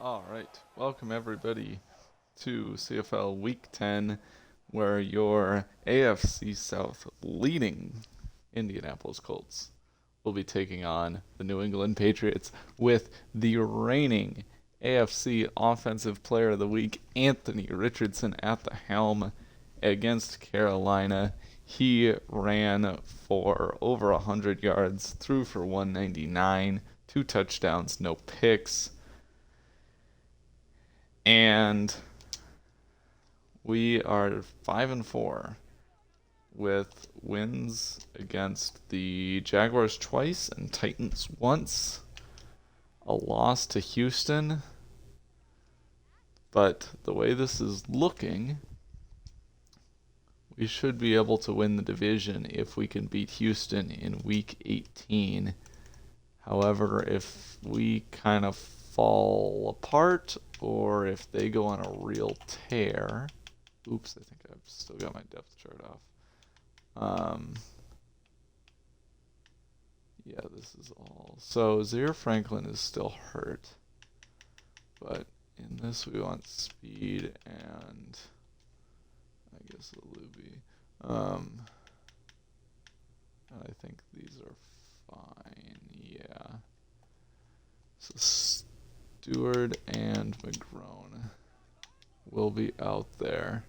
All right. Welcome everybody to CFL Week 10, where your AFC South leading Indianapolis Colts will be taking on the New England Patriots with the reigning AFC Offensive Player of the Week, Anthony Richardson, at the helm against Carolina. He ran for over 100 yards, threw for 199, 2 touchdowns, no picks. And we are 5-4 with wins against the Jaguars twice and Titans once. A loss to Houston. But the way this is looking, we should be able to win the division if we can beat Houston in Week 18. However, if we kind of fall apart or if they go on a real tear. Oops, I think I've still got my depth chart off. Yeah, this is all. So Zaire Franklin is still hurt. But in this we want speed and I guess a Luby. And I think these are fine. Yeah. So Stewart and McGrone will be out there,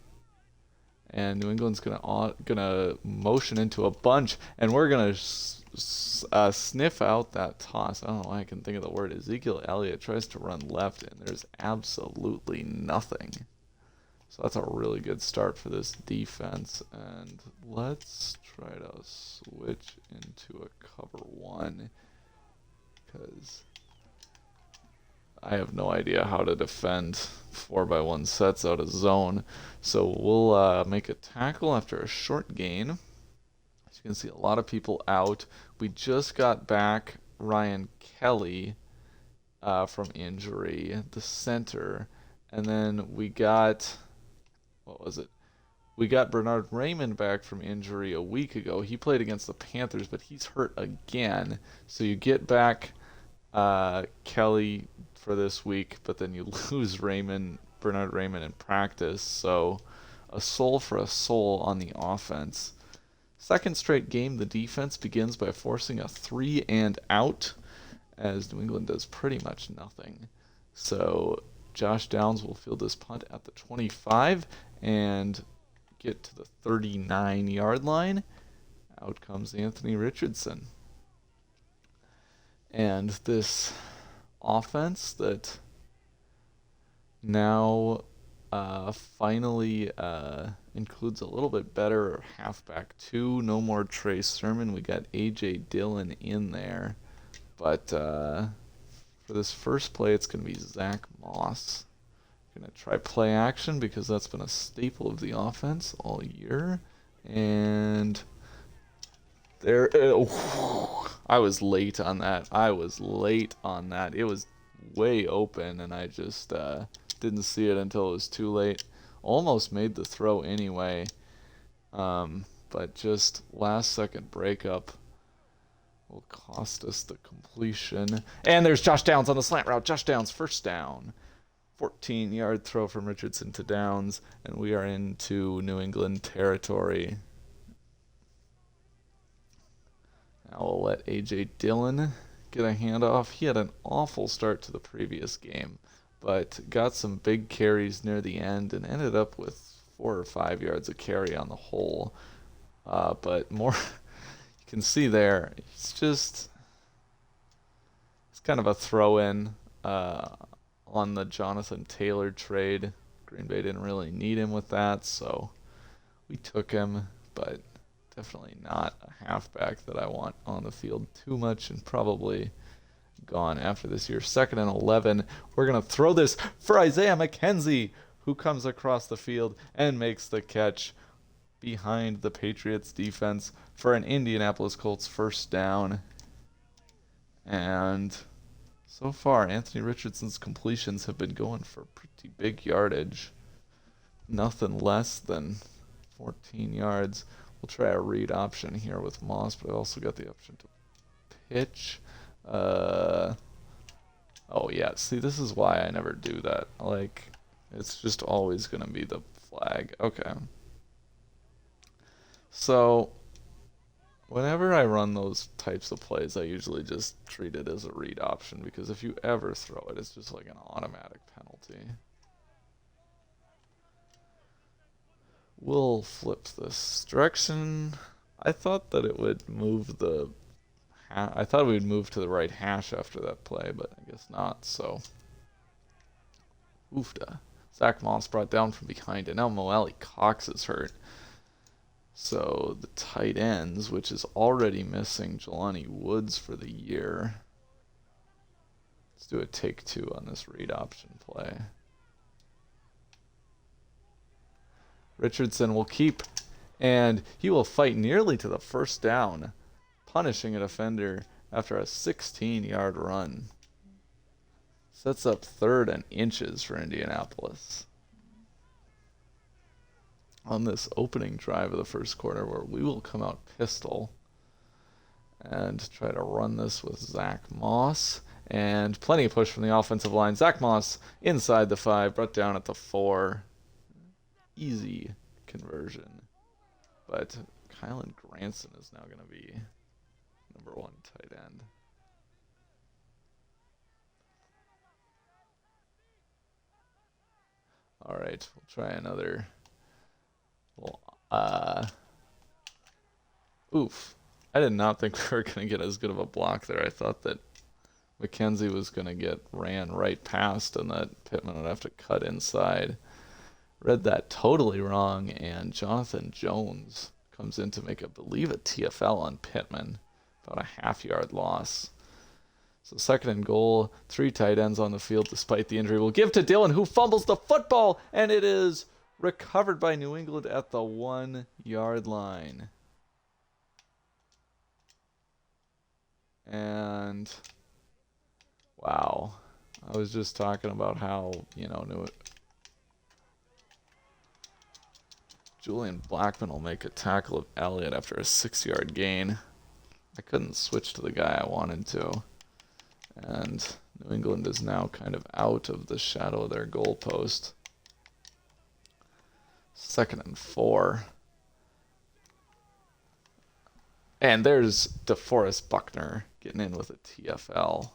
and New England's gonna motion into a bunch, and we're gonna sniff out that toss. I don't know why I can think of the word. Ezekiel Elliott tries to run left, and there's absolutely nothing. So that's a really good start for this defense. And let's try to switch into a cover one, because I have no idea how to defend 4x1 sets out of zone. So we'll make a tackle after a short gain. As you can see, a lot of people out. We just got back Ryan Kelly from injury, the center. And then we got, we got Bernard Raymond back from injury a week ago. He played against the Panthers, but he's hurt again. So you get back Kelly for this week, but then you lose Bernard Raymond in practice. So a soul for a soul on the offense. Second straight game, the defense begins by forcing a 3 and out, as New England does pretty much nothing. So Josh Downs will field this punt at the 25 and get to the 39-yard line. Out comes Anthony Richardson. And this offense that now finally includes a little bit better halfback too. No more Trey Sermon. We got A.J. Dillon in there. But for this first play, it's going to be Zach Moss. Going to try play action because that's been a staple of the offense all year. And there, I was late on that. It was way open, and I just didn't see it until it was too late. Almost made the throw anyway, but just last-second breakup will cost us the completion. And there's Josh Downs on the slant route. Josh Downs, first down. 14-yard throw from Richardson to Downs, and we are into New England territory. Now we'll let A.J. Dillon get a handoff. He had an awful start to the previous game, but got some big carries near the end and ended up with 4 or 5 yards of carry on the whole. But more, you can see there, it's kind of a throw-in on the Jonathan Taylor trade. Green Bay didn't really need him with that, so we took him, but definitely not a halfback that I want on the field too much, and probably gone after this year. 2nd and 11. We're going to throw this for Isaiah McKenzie, who comes across the field and makes the catch behind the Patriots defense for an Indianapolis Colts first down. And so far, Anthony Richardson's completions have been going for pretty big yardage. Nothing less than 14 yards. We'll try a read option here with Moss, but I also got the option to pitch. Oh yeah, see, this is why I never do that. Like, it's just always gonna be the flag. Okay. So, whenever I run those types of plays, I usually just treat it as a read option because if you ever throw it, it's just like an automatic penalty. We'll flip this direction. I thought that it would move the I thought we'd move to the right hash after that play, but I guess not, so. Oofda. Zach Moss brought down from behind, and now Moali Cox is hurt. So the tight ends, which is already missing Jelani Woods for the year. Let's do a take two on this read option play. Richardson will keep, and he will fight nearly to the first down, punishing a defender after a 16-yard run. Sets up 3rd and inches for Indianapolis on this opening drive of the first quarter, where we will come out pistol and try to run this with Zach Moss. And plenty of push from the offensive line. Zach Moss inside the 5, brought down at the 4. Easy conversion. But Kylan Granson is now going to be number 1 tight end. All right, we'll try another. Well, oof. I did not think we were going to get as good of a block there. I thought that McKenzie was going to get ran right past and that Pittman would have to cut inside. Read that totally wrong, and Jonathan Jones comes in to make, I believe, a TFL on Pittman. About a half-yard loss. So 2nd and goal, 3 tight ends on the field despite the injury. We'll give to Dillon, who fumbles the football, and it is recovered by New England at the 1-yard line. And wow, I was just talking about how, Julian Blackman will make a tackle of Elliott after a 6-yard gain. I couldn't switch to the guy I wanted to. And New England is now kind of out of the shadow of their goalpost. 2nd and 4. And there's DeForest Buckner getting in with a TFL.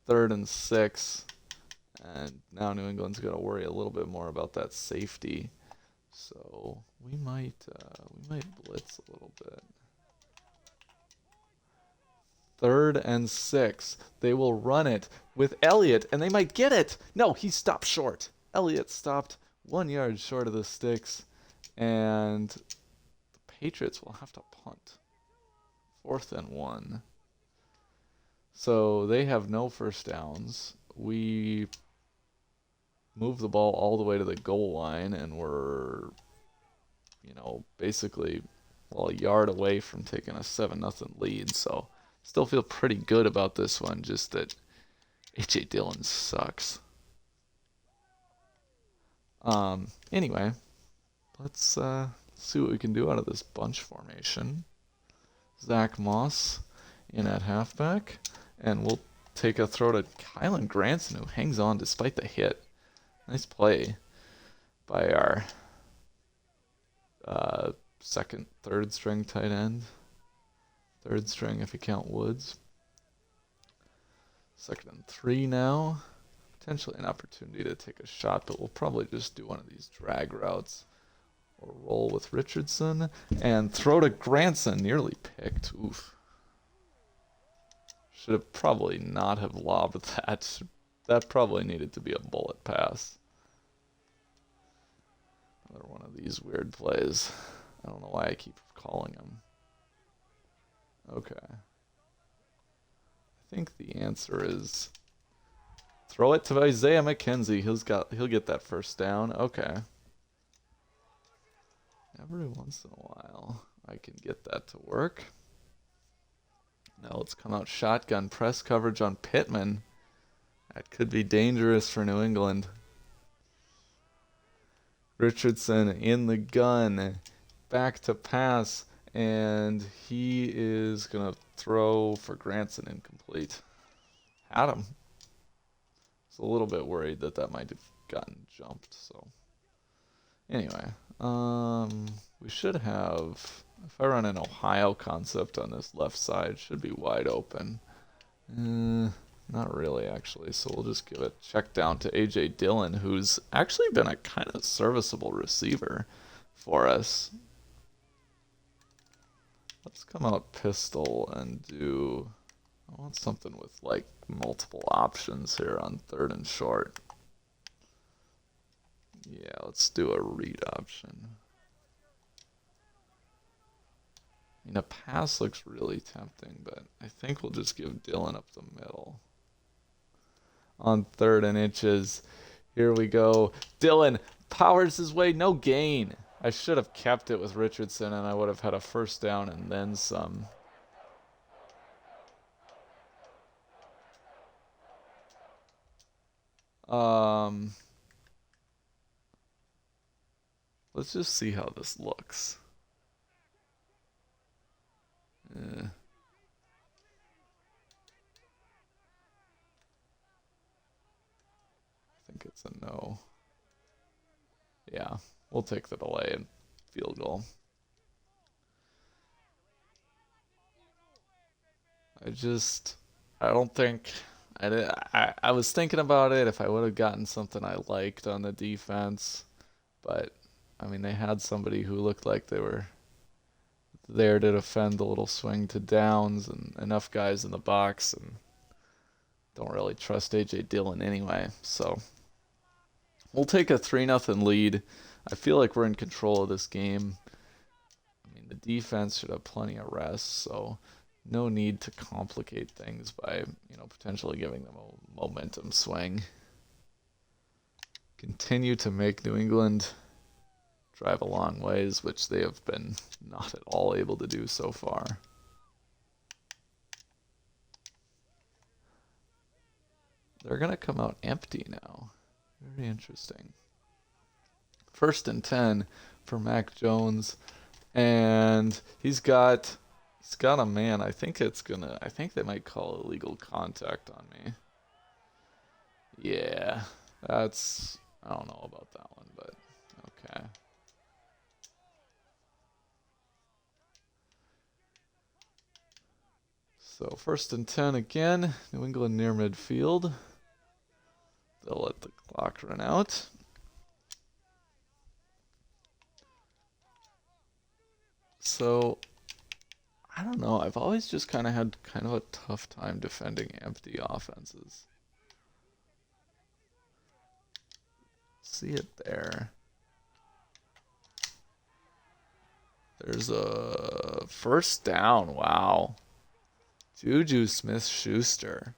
3rd and 6. And now New England's got to worry a little bit more about that safety. So we might blitz a little bit. 3rd and 6. They will run it with Elliott, and they might get it. No, he stopped short. Elliott stopped 1 yard short of the sticks, and the Patriots will have to punt. 4th and 1. So they have no first downs. We move the ball all the way to the goal line, and we're, basically, a yard away from taking a 7-0 lead. So still feel pretty good about this one, just that A.J. Dillon sucks. Anyway, let's see what we can do out of this bunch formation. Zach Moss in at halfback, and we'll take a throw to Kylan Granson, who hangs on despite the hit. Nice play by our 2nd, 3rd string tight end. 3rd string if you count Woods. 2nd and 3 now. Potentially an opportunity to take a shot, but we'll probably just do one of these drag routes. Or roll with Richardson. And throw to Granson. Nearly picked. Oof. Should have probably not have lobbed that. That probably needed to be a bullet pass. Another one of these weird plays. I don't know why I keep calling them. Okay. I think the answer is throw it to Isaiah McKenzie. He'll get that first down. Okay. Every once in a while, I can get that to work. Now let's come out shotgun press coverage on Pittman. That could be dangerous for New England. Richardson in the gun. Back to pass. And he is going to throw for Granson incomplete. Had him. was a little bit worried that that might have gotten jumped. So anyway, we should have. If I run an Ohio concept on this left side, should be wide open. Not really, actually. So we'll just give a check down to A.J. Dillon, who's actually been a kind of serviceable receiver for us. Let's come out pistol and do... I want something with, like, multiple options here on 3rd and short. Yeah, let's do a read option. I mean, a pass looks really tempting, but I think we'll just give Dillon up the middle. On 3rd and inches, here we go. Dillon powers his way, no gain. I should have kept it with Richardson, and I would have had a first down and then some. Let's just see how this looks. I think it's a no. Yeah, we'll take the delay and field goal. I don't think I was thinking about it if I would have gotten something I liked on the defense, but I mean they had somebody who looked like they were there to defend the little swing to downs and enough guys in the box, and don't really trust A.J. Dillon anyway. So we'll take a 3-0 lead. I feel like we're in control of this game. I mean, the defense should have plenty of rest, so no need to complicate things by, potentially giving them a momentum swing. Continue to make New England drive a long ways, which they have been not at all able to do so far. They're going to come out empty now. Very interesting. 1st and 10 for Mac Jones, and he's got a man. I think they might call illegal contact on me. Yeah, I don't know about that one, but okay. So 1st and 10 again, New England near midfield. They'll let the clock run out. So, I don't know. I've always just kind of had kind of a tough time defending empty offenses. See it there. There's a first down. Wow. Juju Smith-Schuster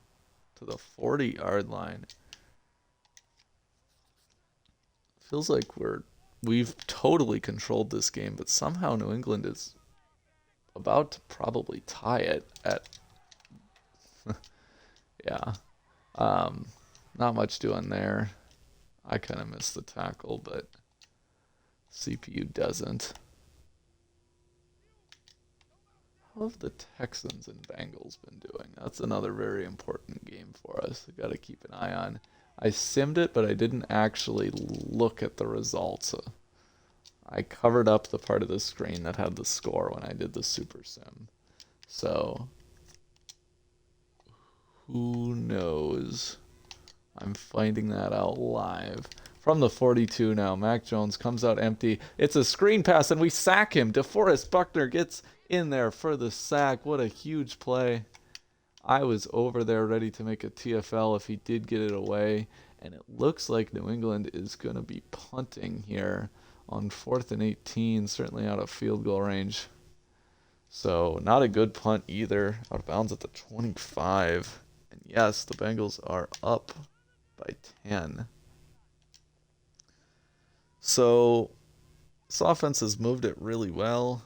to the 40-yard line. Feels like we've totally controlled this game, but somehow New England is about to probably tie it at yeah. Not much doing there. I kind of missed the tackle, but CPU doesn't. How have the Texans and Bengals been doing? That's another very important game for us. We got to keep an eye on. I simmed it, but I didn't actually look at the results. I covered up the part of the screen that had the score when I did the super sim. So, who knows? I'm finding that out live. From the 42 now, Mac Jones comes out empty. It's a screen pass, and we sack him. DeForest Buckner gets in there for the sack. What a huge play. I was over there ready to make a TFL if he did get it away. And it looks like New England is going to be punting here on 4th and 18, certainly out of field goal range. So not a good punt either. Out of bounds at the 25. And yes, the Bengals are up by 10. So this offense has moved it really well.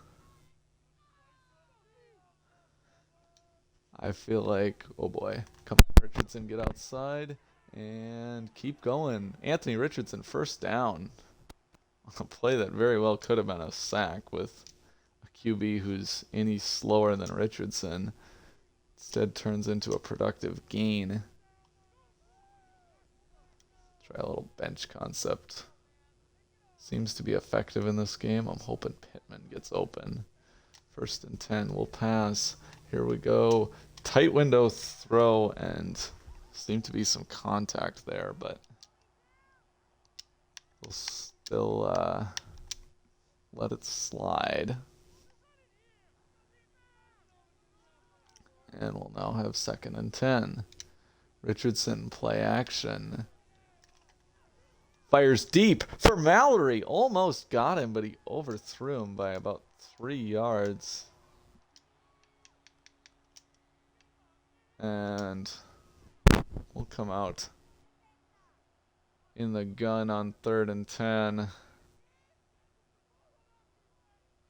I feel like, oh boy, come on, Richardson, get outside and keep going. Anthony Richardson, first down. A play that very well could have been a sack with a QB who's any slower than Richardson. Instead turns into a productive gain. Try a little bench concept. Seems to be effective in this game. I'm hoping Pittman gets open. 1st and 10. We'll pass. Here we go. Tight window throw, and seemed to be some contact there, but we'll still let it slide. And we'll now have 2nd and 10. Richardson play action. Fires deep for Mallory. Almost got him, but he overthrew him by about 3 yards. And we'll come out in the gun on 3rd and 10.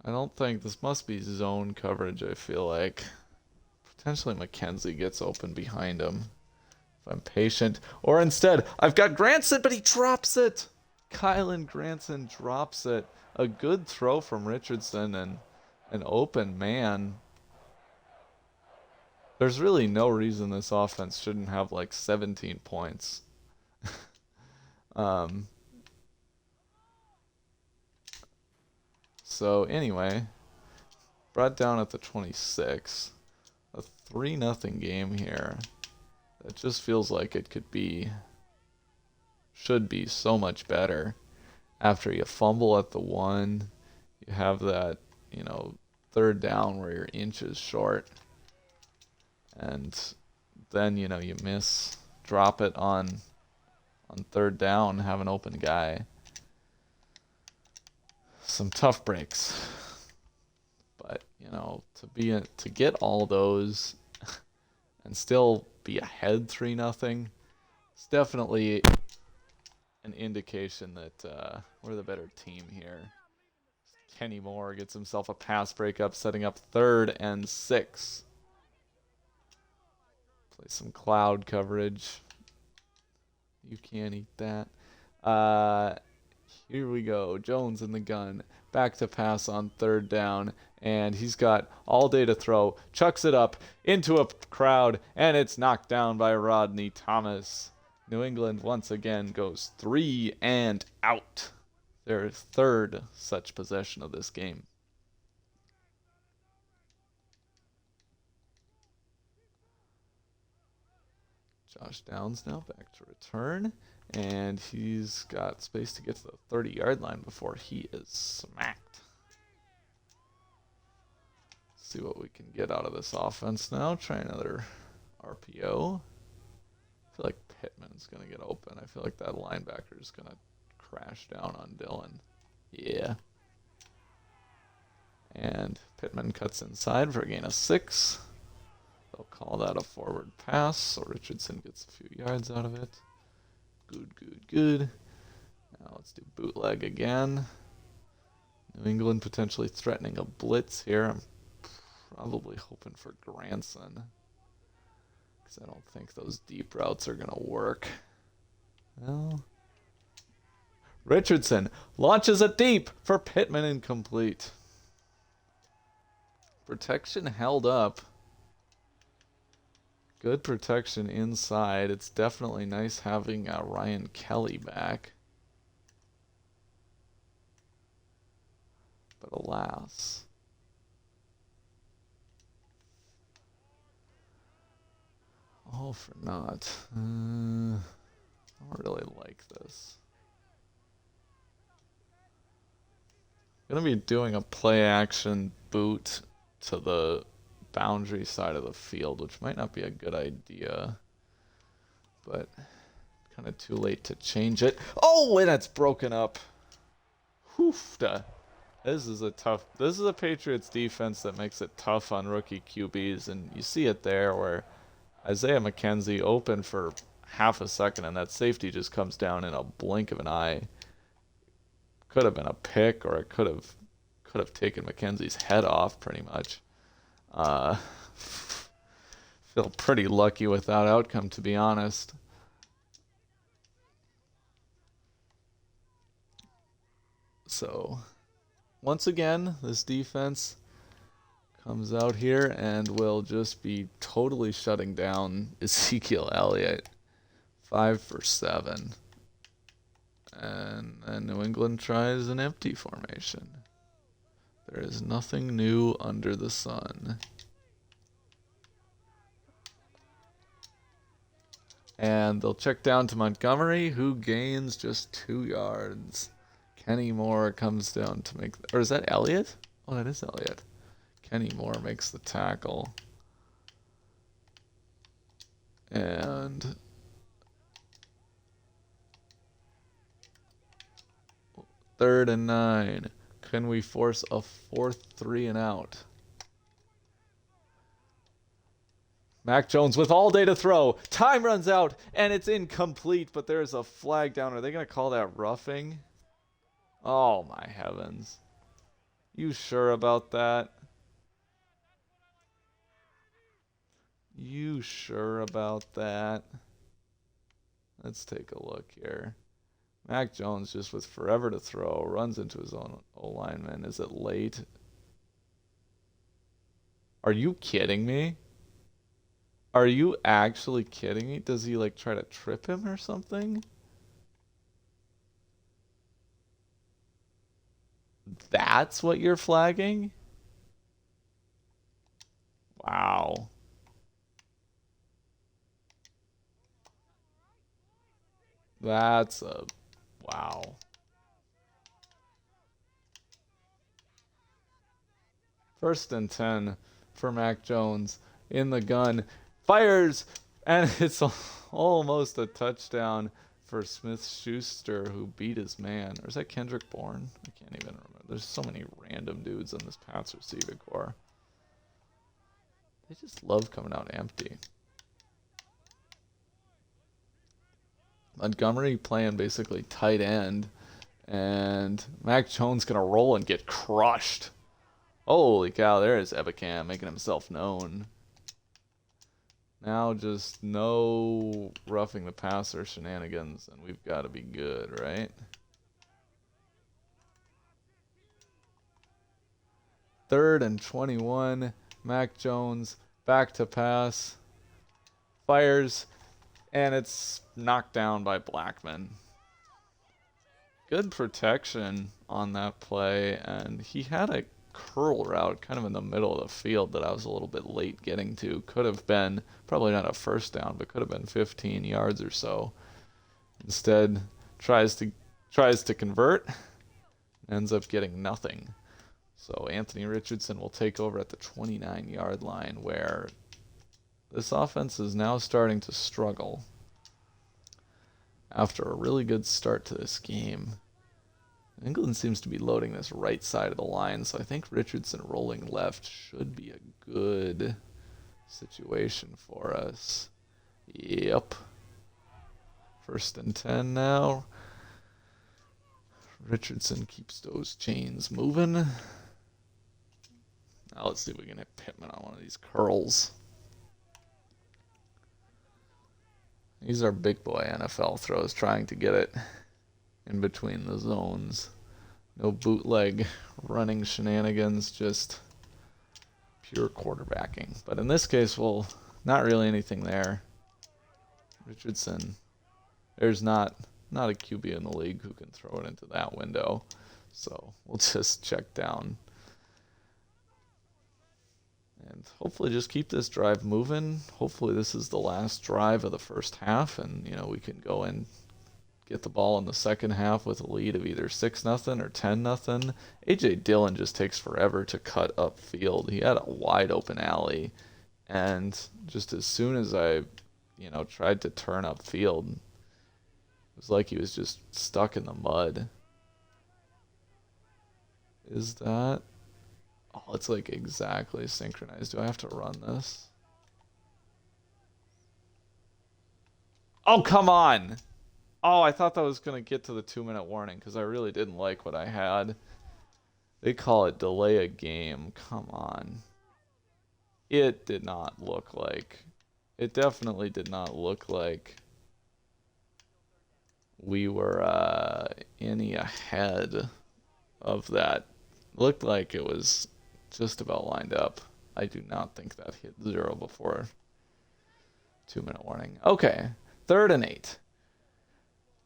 I don't think this must be zone coverage, I feel like. Potentially McKenzie gets open behind him. If I'm patient. Or instead, I've got Granson, but he drops it. Kylan Granson drops it. A good throw from Richardson and an open man. There's really no reason this offense shouldn't have like 17 points. So anyway, brought down at the 26. A 3-0 game here. That just feels like it should be so much better. After you fumble at the 1, you have that, 3rd down where you're inches short. And then, you drop it on 3rd down, have an open guy. Some tough breaks. But, to get all those and still be ahead 3-0, it's definitely an indication that we're the better team here. Kenny Moore gets himself a pass breakup, setting up 3rd and 6. Play some cloud coverage. You can't eat that. Here we go. Jones in the gun. Back to pass on 3rd down. And he's got all day to throw. Chucks it up into a crowd. And it's knocked down by Rodney Thomas. New England once again goes 3 and out. Their 3rd such possession of this game. Josh Downs now back to return. And he's got space to get to the 30-yard line before he is smacked. See what we can get out of this offense now. Try another RPO. I feel like Pittman's going to get open. I feel like that linebacker is going to crash down on Dillon. Yeah. And Pittman cuts inside for a gain of 6. They'll call that a forward pass, so Richardson gets a few yards out of it. Good. Now let's do bootleg again. New England potentially threatening a blitz here. I'm probably hoping for Granson, because I don't think those deep routes are going to work. Well, Richardson launches it deep for Pittman, incomplete. Protection held up. Good protection inside. It's definitely nice having Ryan Kelly back. But alas. All for naught. I don't really like this. I'm going to be doing a play action boot to the boundary side of the field, which might not be a good idea, but kind of too late to change it. Oh, and it's broken up. Hoofda. This is a Patriots defense that makes it tough on rookie QBs, and you see it there where Isaiah McKenzie open for half a second, and that safety just comes down in a blink of an eye. Could have been a pick, or it could have taken McKenzie's head off pretty much. Feel pretty lucky with that outcome, to be honest. So, once again, this defense comes out here and will just be totally shutting down Ezekiel Elliott. 5 for 7. And then New England tries an empty formation. There is nothing new under the sun. And they'll check down to Montgomery, who gains just 2 yards. Kenny Moore comes down to make... Or is that Elliott? Oh, that is Elliott. Kenny Moore makes the tackle. And... 3rd and 9. Can we force a 4th 3 and out? Mac Jones with all day to throw. Time runs out, and it's incomplete, but there's a flag down. Are they going to call that roughing? Oh, my heavens. You sure about that? You sure about that? Let's take a look here. Mac Jones just with forever to throw. Runs into his own O-lineman. Is it late? Are you kidding me? Are you actually kidding me? Does he like try to trip him or something? That's what you're flagging? Wow. That's a... Wow. First and 10 for Mac Jones in the gun. Fires! And it's almost a touchdown for Smith-Schuster, who beat his man. Or is that Kendrick Bourne? I can't even remember. There's so many random dudes on this Pats receiving core. They just love coming out empty. Montgomery playing basically tight end. And Mac Jones going to roll and get crushed. Holy cow, there is Ebicam making himself known. Now just no roughing the passer shenanigans, and we've got to be good, right? 3rd and 21. Mac Jones back to pass. Fires, and it's knocked down by Blackman. Good protection on that play, and he had a curl route kind of in the middle of the field that I was a little bit late getting to. Could have been probably not a first down, but could have been 15 yards or so. Instead, tries to convert, ends up getting nothing. So Anthony Richardson will take over at the 29-yard line, where this offense is now starting to struggle after a really good start to this game. England seems to be loading this right side of the line, so I think Richardson rolling left should be a good situation for us. Yep. 1st and 10 now. Richardson keeps those chains moving. Now let's see if we can hit Pittman on one of these curls. These are big boy NFL throws, trying to get it in between the zones. No bootleg running shenanigans, just pure quarterbacking. But in this case, well, not really anything there. Richardson, there's not a QB in the league who can throw it into that window. So we'll just check down. And hopefully just keep this drive moving. Hopefully this is the last drive of the first half, and we can go and get the ball in the second half with a lead of either 6-0 or 10-0. A.J. Dillon just takes forever to cut upfield. He had a wide open alley, and just as soon as I, tried to turn upfield, it was like he was just stuck in the mud. Is that... Oh, it's like exactly synchronized. Do I have to run this? Oh, come on! Oh, I thought that was going to get to the 2-minute warning because I really didn't like what I had. They call it delay a game. Come on. It did not look like... It definitely did not look like we were any ahead of that. Looked like it was just about lined up. I do not think that hit 0 before 2-minute warning. Okay, 3rd and 8.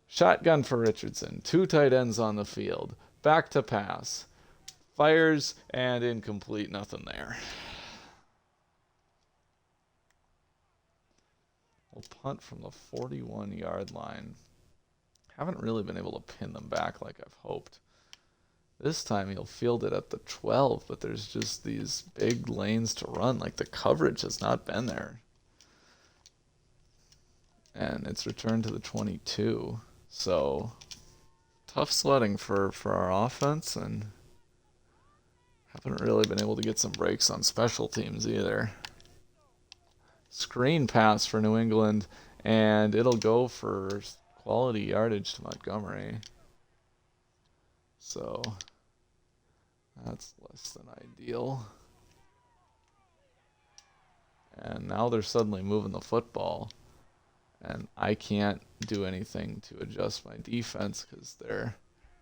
Shotgun for Richardson. 2 tight ends on the field. Back to pass. Fires and incomplete. Nothing there. We'll punt from the 41-yard line. Haven't really been able to pin them back like I've hoped. This time he'll field it at the 12, but there's just these big lanes to run. Like, the coverage has not been there. And it's returned to the 22. So, tough sledding for our offense, and haven't really been able to get some breaks on special teams either. Screen pass for New England, and it'll go for quality yardage to Montgomery. So, that's less than ideal. And now they're suddenly moving the football. And I can't do anything to adjust my defense because they're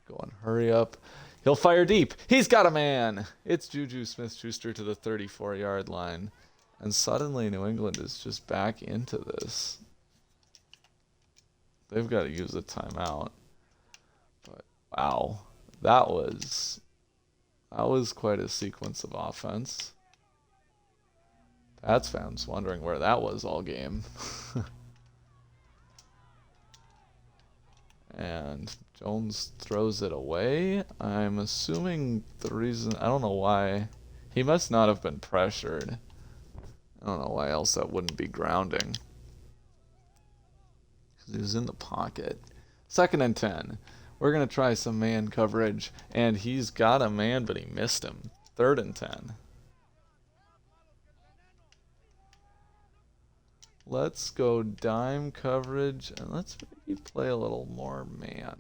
going hurry up. He'll fire deep. He's got a man. It's Juju Smith-Schuster to the 34-yard line. And suddenly New England is just back into this. They've got to use a timeout. But wow, that was quite a sequence of offense. Pats fans wondering where that was all game. And Jones throws it away. I'm assuming the reason, I don't know why. He must not have been pressured. I don't know why else that wouldn't be grounding. Because he was in the pocket. 2nd and 10. We're going to try some man coverage. And he's got a man, but he missed him. 3rd and 10. Let's go dime coverage, and let's maybe play a little more man.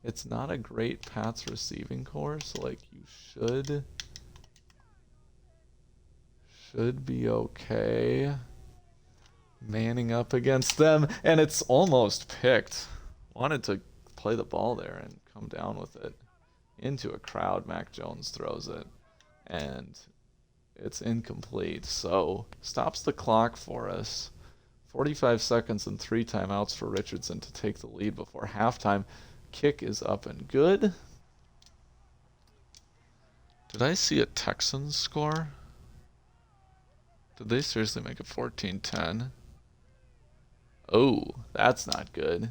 It's not a great Pats receiving core, so like you should be okay. Manning up against them, and it's almost picked. Wanted to play the ball there and come down with it. Into a crowd, Mac Jones throws it, and it's incomplete, so stops the clock for us. 45 seconds and 3 timeouts for Richardson to take the lead before halftime. Kick is up and good. Did I see a Texans score? Did they seriously make it 14-10? Oh, that's not good.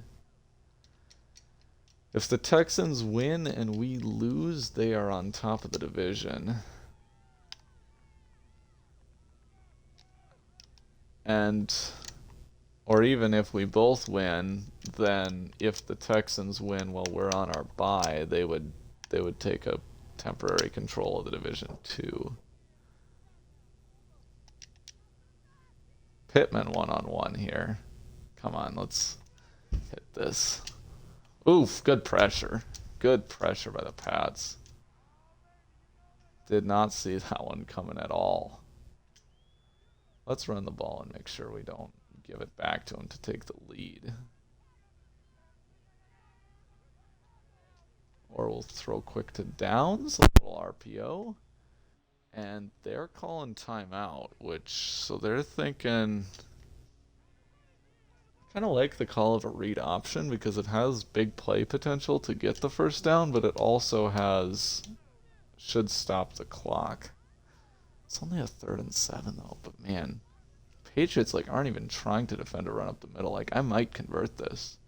If the Texans win and we lose, they are on top of the division. And, or even if we both win, then if the Texans win while we're on our bye, they would take a temporary control of the division too. Pittman 1-on-1 here. Come on, let's hit this. Oof, good pressure. Good pressure by the Pats. Did not see that one coming at all. Let's run the ball and make sure we don't give it back to him to take the lead. Or we'll throw quick to downs, a little RPO. And they're calling timeout, so they're thinking, kind of like the call of a read option because it has big play potential to get the first down, but it also should stop the clock. It's only a 3rd and 7 though, but man, Patriots aren't even trying to defend a run up the middle. I might convert this.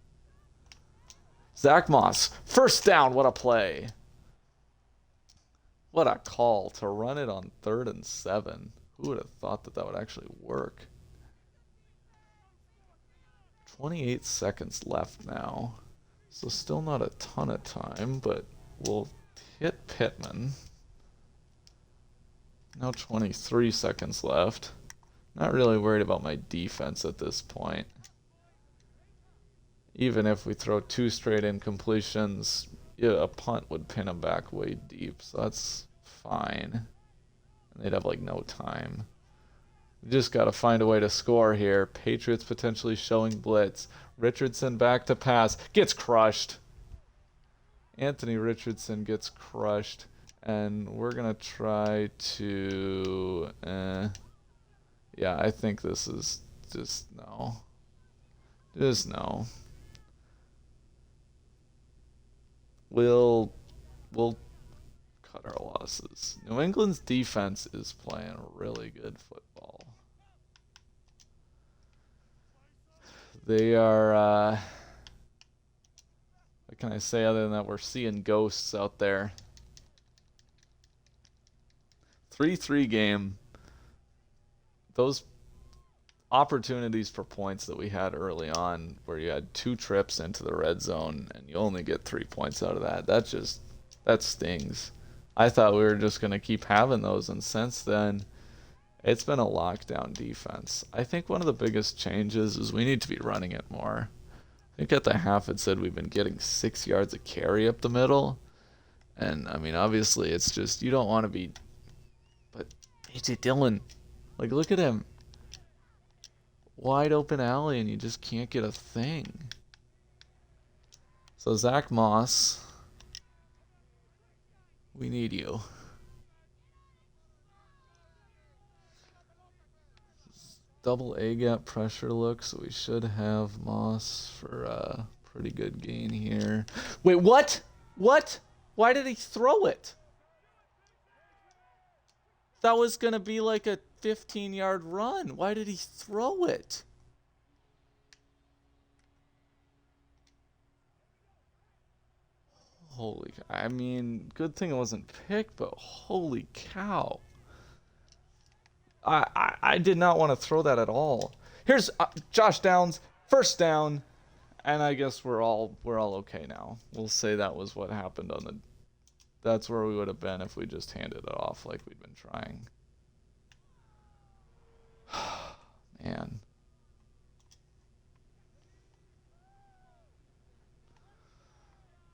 Zach Moss, first down, what a play. What a call to run it on 3rd and 7. Who would have thought that would actually work? 28 seconds left now. So still not a ton of time, but we'll hit Pittman. Now 23 seconds left. Not really worried about my defense at this point. Even if we throw 2 straight incompletions, yeah, a punt would pin him back way deep, so that's fine. And they'd have no time. We just got to find a way to score here. Patriots potentially showing blitz. Richardson back to pass. Gets crushed. Anthony Richardson gets crushed. And we're going to try to... yeah, I think this is just no. Just no. we'll cut our losses. New England's defense is playing really good football. They are, what can I say other than that we're seeing ghosts out there. 3-3 game. Those opportunities for points that we had early on where you had 2 trips into the red zone and you only get 3 points out of that, that stings. I thought we were just going to keep having those, and since then it's been a lockdown defense. I think one of the biggest changes is we need to be running it more. I think at the half it said we've been getting 6 yards a carry up the middle, and I mean obviously it's just you don't want to be, but AJ Dillon, like look at him. Wide open alley and you just can't get a thing. So Zach Moss, we need you. Double A gap pressure look, so we should have Moss for a pretty good gain here. Wait, what? What? Why did he throw it? That was going to be like a 15-yard run. Why did he throw it? Holy, I mean, good thing it wasn't picked, but holy cow. I did not want to throw that at all. Here's Josh Downs, first down, and I guess we're all okay now. We'll say that was what happened on the. That's where we would have been if we just handed it off like we'd been trying. Man.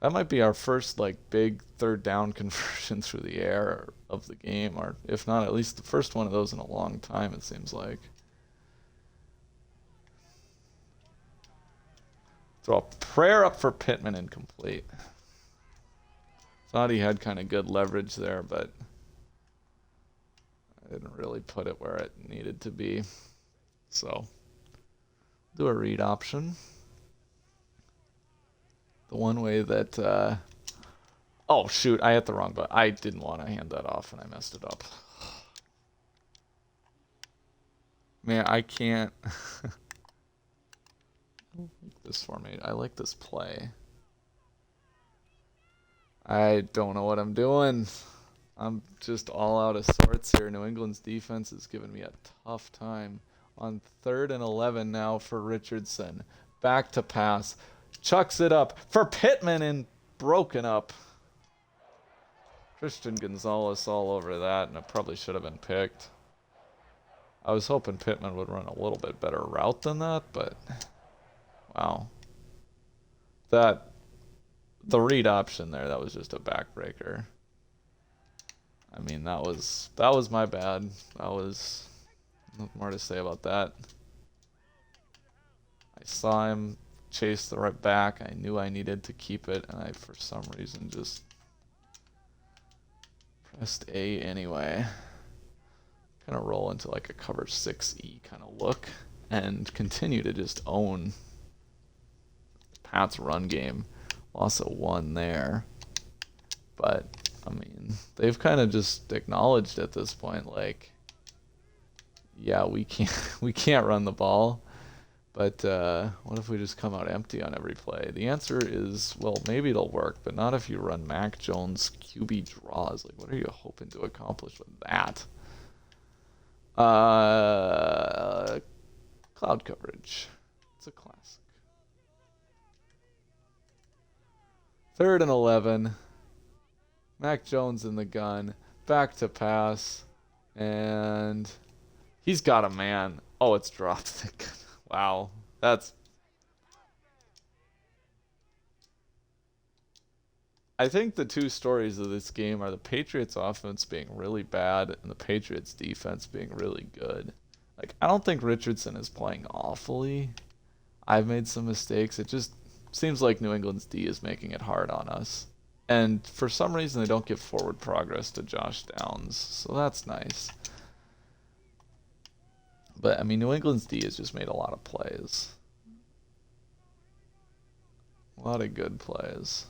That might be our first like big third down conversion through the air of the game, or if not, at least the first one of those in a long time, it seems like. Throw a prayer up for Pittman, incomplete. Thought he had kind of good leverage there, but I didn't really put it where it needed to be. So, do a read option. The one way that, oh shoot, I hit the wrong button. I didn't want to hand that off and I messed it up. Man, I can't. This formation. I like this play. I don't know what I'm doing. I'm just all out of sorts here. New England's defense is giving me a tough time. On 3rd and 11 now for Richardson. Back to pass. Chucks it up for Pittman and broken up. Christian Gonzalez all over that, and it probably should have been picked. I was hoping Pittman would run a little bit better route than that, but wow. The read option there, that was just a backbreaker. I mean, that was my bad. That was nothing more to say about that. I saw him chase the right back. I knew I needed to keep it, and I, for some reason, just pressed A anyway. Kind of roll into like a cover 6E kind of look and continue to just own Pat's run game. Loss of 1 there. But, I mean, they've kind of just acknowledged at this point, like, yeah, we can't run the ball. But what if we just come out empty on every play? The answer is, well, maybe it'll work, but not if you run Mac Jones QB draws. Like, what are you hoping to accomplish with that? Cloud coverage. It's a classic. 3rd and 11. Mac Jones in the gun. Back to pass. And he's got a man. Oh, it's dropped. Wow. That's... I think the two stories of this game are the Patriots offense being really bad and the Patriots defense being really good. Like, I don't think Richardson is playing awfully. I've made some mistakes. It just seems like New England's D is making it hard on us. And for some reason, they don't give forward progress to Josh Downs. So that's nice. But, I mean, New England's D has just made a lot of plays. A lot of good plays.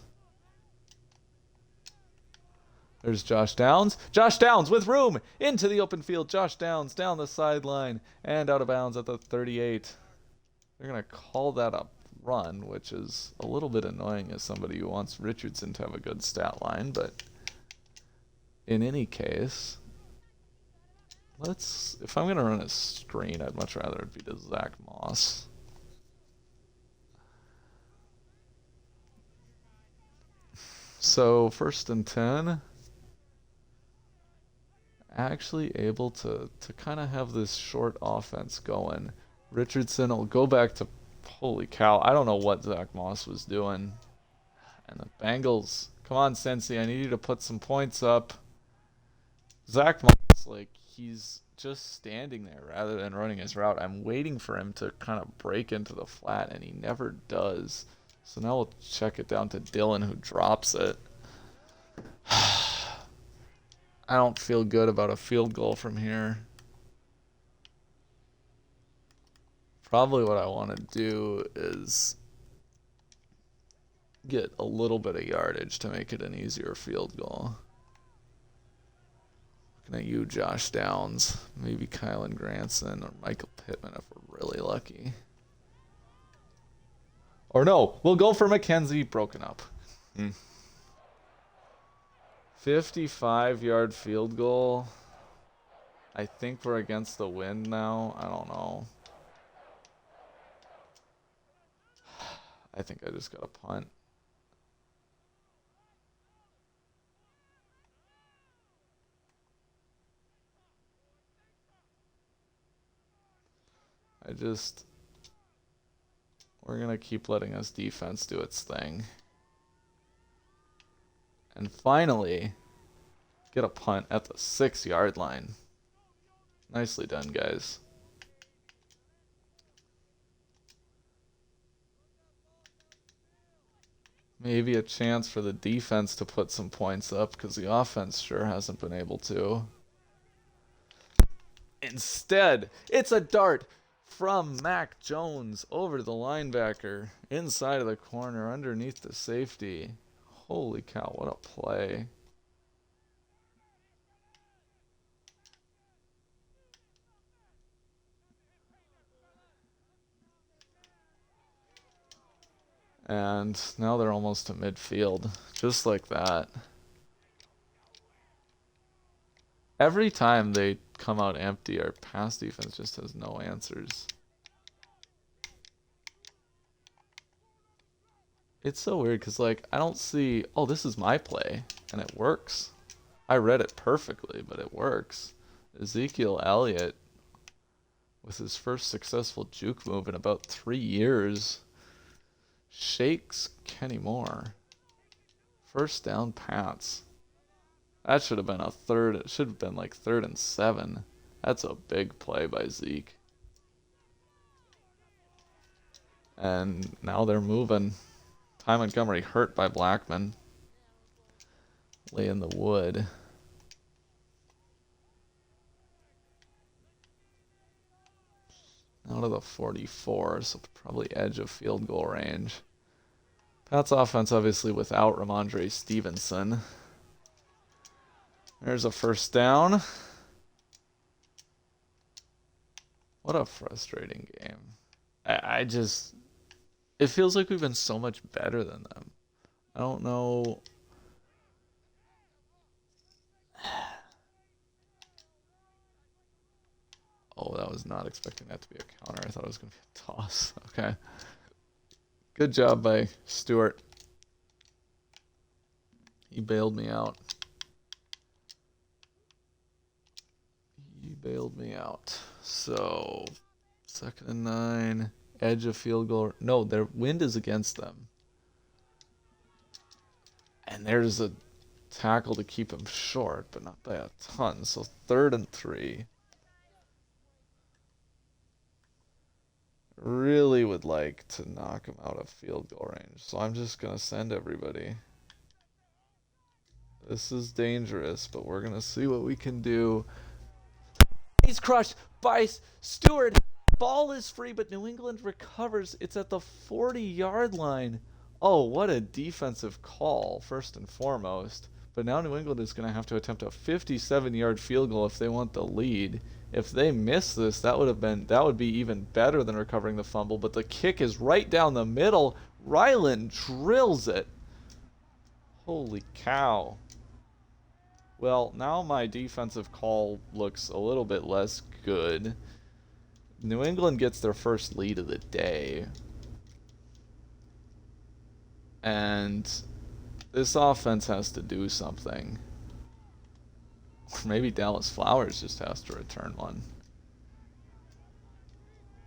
There's Josh Downs. Josh Downs with room into the open field. Josh Downs down the sideline and out of bounds at the 38. They're going to call that a run, which is a little bit annoying as somebody who wants Richardson to have a good stat line. But in any case, if I'm going to run a screen, I'd much rather it be to Zach Moss. So 1st and 10. Actually able to kind of have this short offense going. Richardson will go back to, holy cow, I don't know what Zach Moss was doing. And the Bengals, come on, Cincy, I need you to put some points up. Zach Moss, like, he's just standing there rather than running his route. I'm waiting for him to kind of break into the flat, and he never does. So now we'll check it down to Dylan, who drops it. I don't feel good about a field goal from here. Probably what I want to do is get a little bit of yardage to make it an easier field goal. Looking at you, Josh Downs. Maybe Kylan Granson or Michael Pittman if we're really lucky. Or no, we'll go for McKenzie broken up. 55-yard field goal. I think we're against the wind now. I don't know. I think I just got a punt. We're going to keep letting us defense do its thing. And finally, get a punt at the 6-yard line. Nicely done, guys. Maybe a chance for the defense to put some points up because the offense sure hasn't been able to. Instead, it's a dart from Mac Jones over to the linebacker, inside of the corner, underneath the safety. Holy cow, what a play. And now they're almost to midfield, just like that. Every time they come out empty, our pass defense just has no answers. It's so weird because, like, I don't see, oh, this is my play, and it works. I read it perfectly, but it works. Ezekiel Elliott, with his first successful juke move in about 3 years, shakes Kenny Moore. First down Pats. That should have been a third. It should have been like 3rd and 7. That's a big play by Zeke. And now they're moving. Ty Montgomery hurt by Blackman. Lay in the wood. Now to the 44, so probably edge of field goal range. Pats offense obviously without Ramondre Stevenson. There's a first down. What a frustrating game. I just... It feels like we've been so much better than them. I don't know... Oh, that was not expecting that to be a counter. I thought it was going to be a toss. Okay. Good job by Stewart. He bailed me out. So, 2nd and 9. Edge of field goal. No, their wind is against them. And there's a tackle to keep him short, but not by a ton. So 3rd and 3. Really would like to knock him out of field goal range. So I'm just going to send everybody. This is dangerous, but we're going to see what we can do. He's crushed by Stewart. Ball is free, but New England recovers. It's at the 40-yard line. Oh, what a defensive call, first and foremost. But now New England is going to have to attempt a 57-yard field goal if they want the lead. If they miss this, that would be even better than recovering the fumble. But the kick is right down the middle. Ryland drills it. Holy cow. Well, now my defensive call looks a little bit less good. New England gets their first lead of the day. And this offense has to do something. Or maybe Dallas Flowers just has to return one.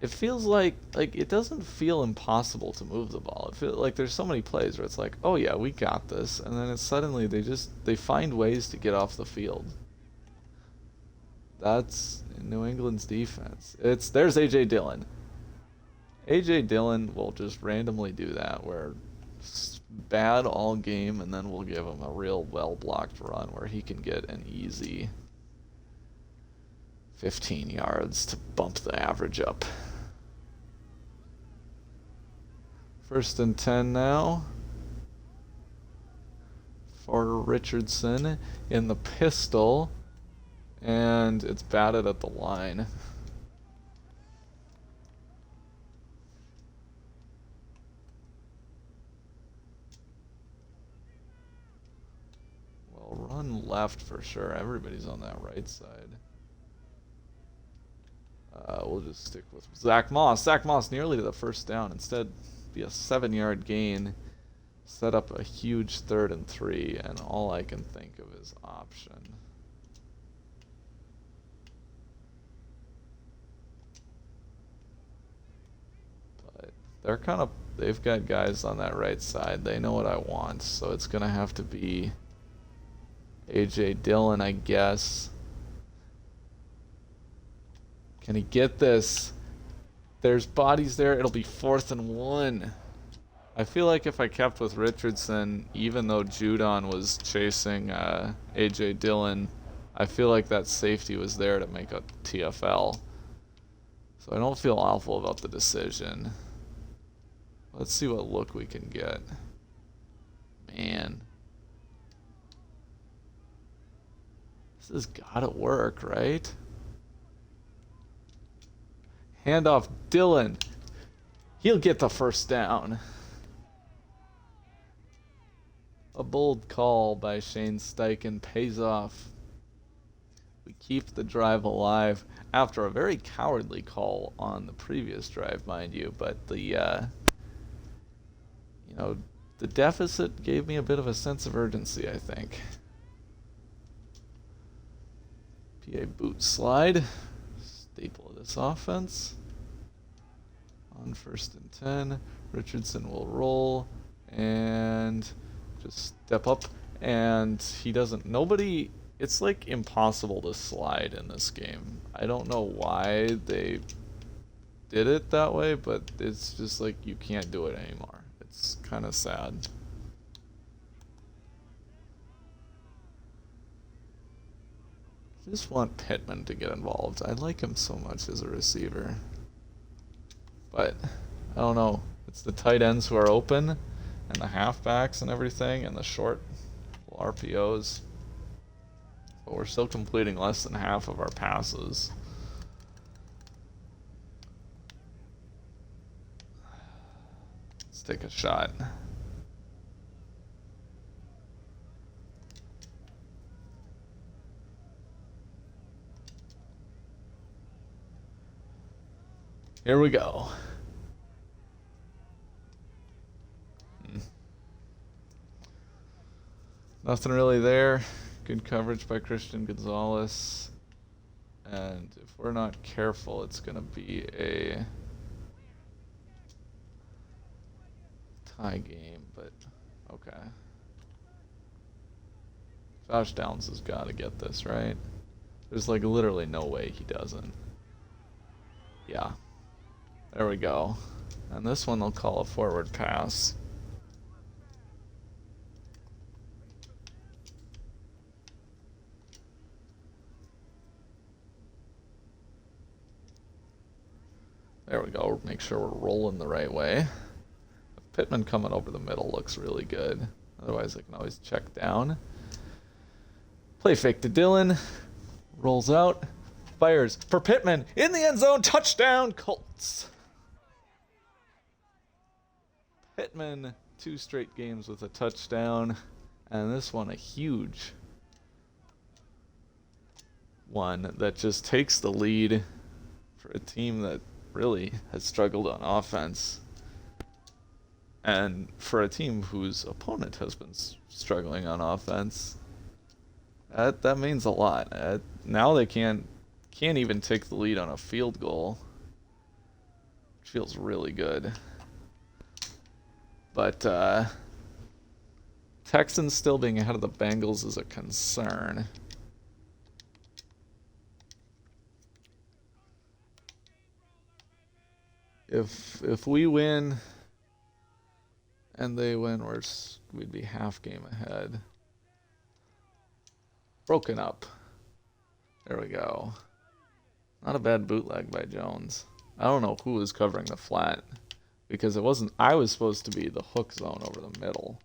It feels like it doesn't feel impossible to move the ball. It feels like there's so many plays where it's like, oh yeah, we got this, and then it's suddenly they find ways to get off the field. That's New England's defense. There's AJ Dillon. AJ Dillon will just randomly do that where it's bad all game, and then we'll give him a real well blocked run where he can get an easy 15 yards to bump the average up. 1st and 10 now for Richardson in the pistol, and it's batted at the line. Well, run left for sure. Everybody's on that right side. We'll just stick with Zach Moss. Zach Moss nearly to the first down. Instead, be a 7-yard gain. Set up a huge 3rd and 3, and all I can think of is option. But they've got guys on that right side. They know what I want, so it's going to have to be AJ Dillon, I guess. Can he get this? There's bodies there. It'll be 4th and 1. I feel like if I kept with Richardson, even though Judon was chasing AJ Dillon, I feel like that safety was there to make a TFL. So I don't feel awful about the decision. Let's see what look we can get. Man. This has gotta work, right? Handoff Dillon. He'll get the first down. A bold call by Shane Steichen pays off. We keep the drive alive after a very cowardly call on the previous drive, mind you, but the deficit gave me a bit of a sense of urgency, I think. PA boot slide. Staple of this offense. On 1st and 10, Richardson will roll and just step up, and he doesn't. It's like impossible to slide in this game. I don't know why they did it that way, but it's just like you can't do it anymore. It's kind of sad. I just want Pittman to get involved. I like him so much as a receiver. But, I don't know. It's the tight ends who are open, and the halfbacks and everything, and the short RPOs. But we're still completing less than half of our passes. Let's take a shot. Here we go. Nothing really there. Good coverage by Christian Gonzalez. And if we're not careful, it's going to be a tie game, but okay. Josh Downs has got to get this, right? There's like literally no way he doesn't. Yeah. There we go. And this one they'll call a forward pass. There we go. Make sure we're rolling the right way. Pittman coming over the middle looks really good. Otherwise I can always check down. Play fake to Dillon. Rolls out. Fires for Pittman. In the end zone. Touchdown, Colts. Pittman, 2 straight games with a touchdown. And this one a huge one that just takes the lead for a team that really has struggled on offense. And for a team whose opponent has been struggling on offense, that means a lot. Now they can't even take the lead on a field goal, which feels really good. But Texans still being ahead of the Bengals is a concern. If we win and they win, we'd be half game ahead. Broken up. There we go. Not a bad bootleg by Jones. I don't know who was covering the flat, because I was supposed to be the hook zone over the middle.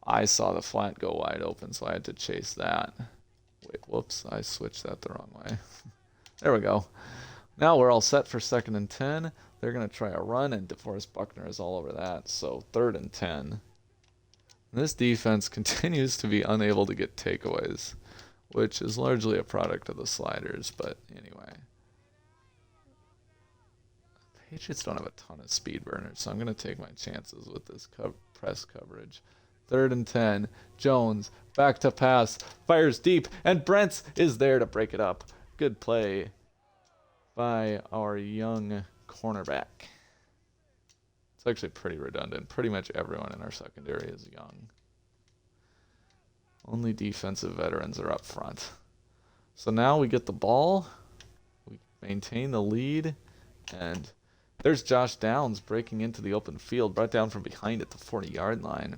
I saw the flat go wide open, so I had to chase that. Wait, whoops, I switched that the wrong way. There we go. Now we're all set for 2nd and 10. They're going to try a run, and DeForest Buckner is all over that. So 3rd and 10. This defense continues to be unable to get takeaways, which is largely a product of the sliders, but anyway. The Patriots don't have a ton of speed burners, so I'm going to take my chances with this press coverage. 3rd and 10. Jones, back to pass, fires deep, and Brents is there to break it up. Good play by our young cornerback. It's actually pretty redundant. Pretty much everyone in our secondary is young. Only defensive veterans are up front. So now we get the ball. We maintain the lead. And there's Josh Downs breaking into the open field, brought down from behind at the 40-yard line.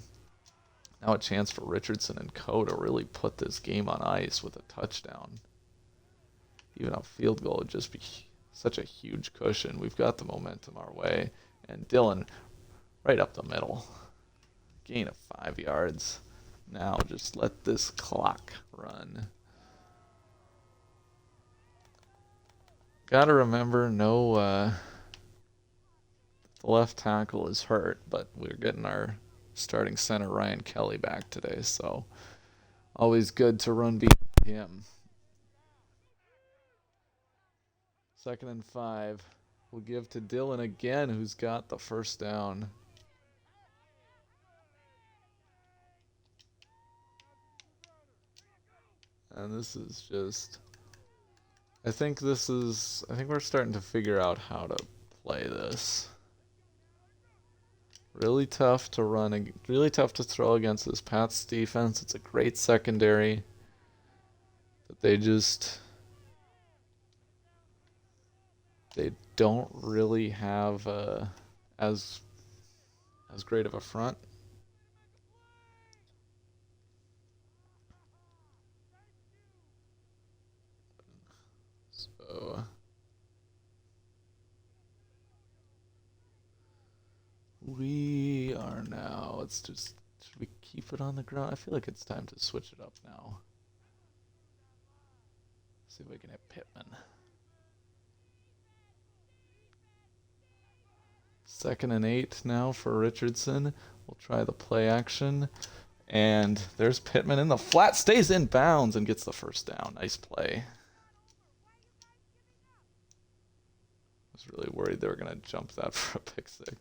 Now a chance for Richardson and co to really put this game on ice with a touchdown. Even a field goal would just be such a huge cushion. We've got the momentum our way. And Dillon right up the middle. Gain of 5 yards. Now just let this clock run. Gotta remember, the left tackle is hurt, but we're getting our starting center Ryan Kelly back today, so always good to run behind him. 2nd and 5. We'll give to Dillon again, who's got the first down. And this is just... I think we're starting to figure out how to play this. Really tough to run, really tough to throw against this Pats defense. It's a great secondary. But they don't really have as great of a front. So we are now, should we keep it on the ground? I feel like it's time to switch it up now. See if we can hit Pittman. 2nd and 8 now for Richardson. We'll try the play action. And there's Pittman in the flat, stays in bounds and gets the first down. Nice play. I was really worried they were going to jump that for a pick 6.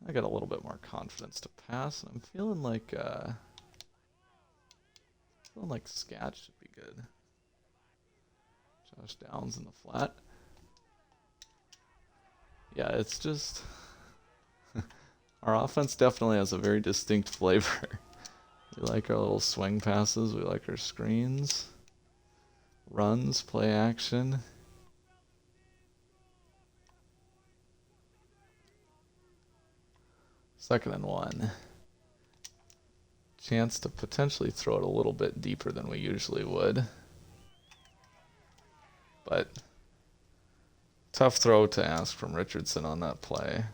I got a little bit more confidence to pass. I'm feeling like Scat should be good. Josh Downs in the flat. Yeah, it's just our offense definitely has a very distinct flavor. We like our little swing passes. We like our screens, runs, play action. Second and 1. Chance to potentially throw it a little bit deeper than we usually would. But tough throw to ask from Richardson on that play.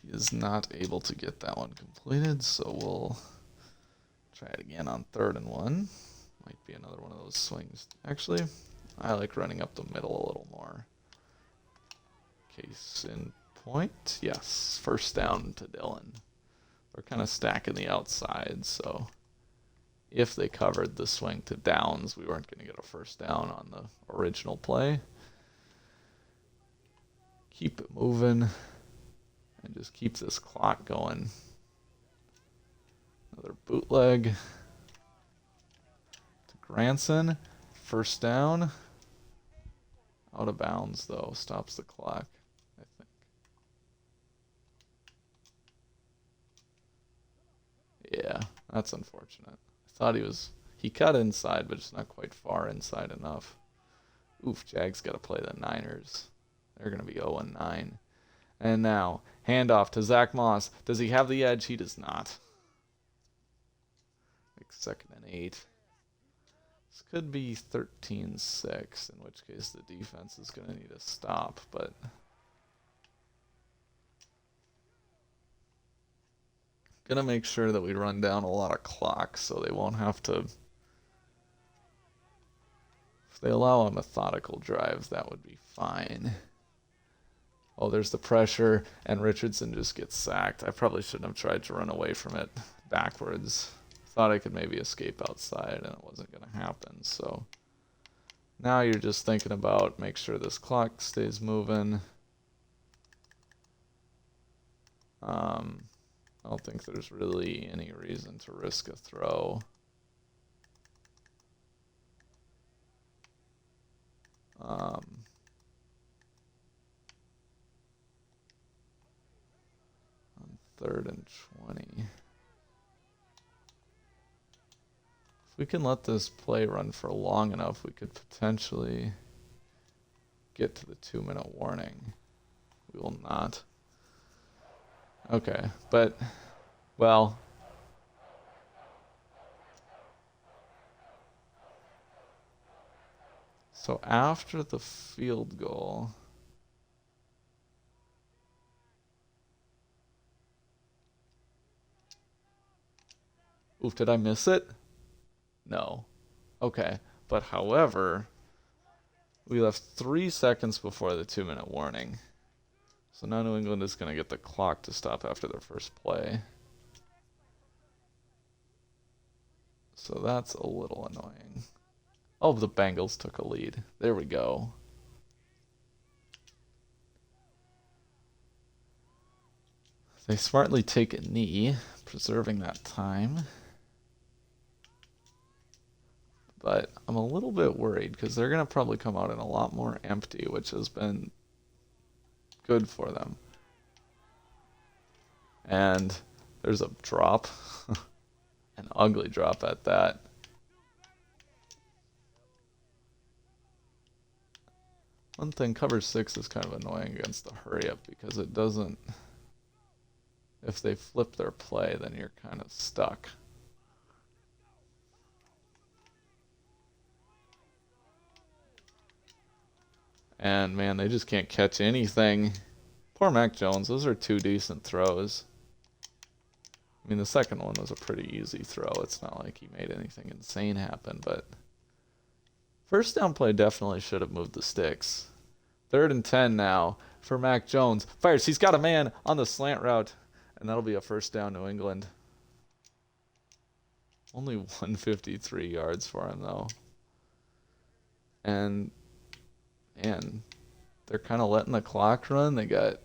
He is not able to get that one completed, so we'll try it again on 3rd and 1. Might be another one of those swings. Actually, I like running up the middle a little more. Case in point. Yes, first down to Dylan. We're kind of stacking the outside, so if they covered the swing to downs, we weren't going to get a first down on the original play. Keep it moving and just keep this clock going. Another bootleg to Granson. First down. Out of bounds, though. Stops the clock, I think. Yeah, that's unfortunate. I thought he cut inside, but just not quite far inside enough. Oof, Jags got to play the Niners. They're going to be 0-9. And now, handoff to Zach Moss. Does he have the edge? He does not. Like 2nd and 8. This could be 13-6, in which case the defense is going to need a stop, but going to make sure that we run down a lot of clock so they won't have to. If they allow a methodical drive, that would be fine. Oh, there's the pressure, and Richardson just gets sacked. I probably shouldn't have tried to run away from it backwards. Thought I could maybe escape outside, and it wasn't going to happen. So now you're just thinking about make sure this clock stays moving. I don't think there's really any reason to risk a throw. On 3rd and 20. If we can let this play run for long enough, we could potentially get to the 2-minute warning. We will not. Okay, but, well, so after the field goal, oof, did I miss it? No. Okay, but however, we left 3 seconds before the 2-minute warning. So now New England is going to get the clock to stop after their first play. So that's a little annoying. Oh, the Bengals took a lead. There we go. They smartly take a knee, preserving that time. But I'm a little bit worried because they're going to probably come out in a lot more empty, which has been good for them. And there's a drop. An ugly drop at that. One thing, cover 6 is kind of annoying against the hurry up because it doesn't. If they flip their play, then you're kind of stuck. And man, they just can't catch anything. Poor Mac Jones, those are 2 decent throws. I mean, the second one was a pretty easy throw. It's not like he made anything insane happen, but first down play definitely should have moved the sticks. 3rd and 10 now for Mac Jones. Fires, he's got a man on the slant route, and that'll be a first down, New England. Only 153 yards for him, though. And they're kind of letting the clock run. They got,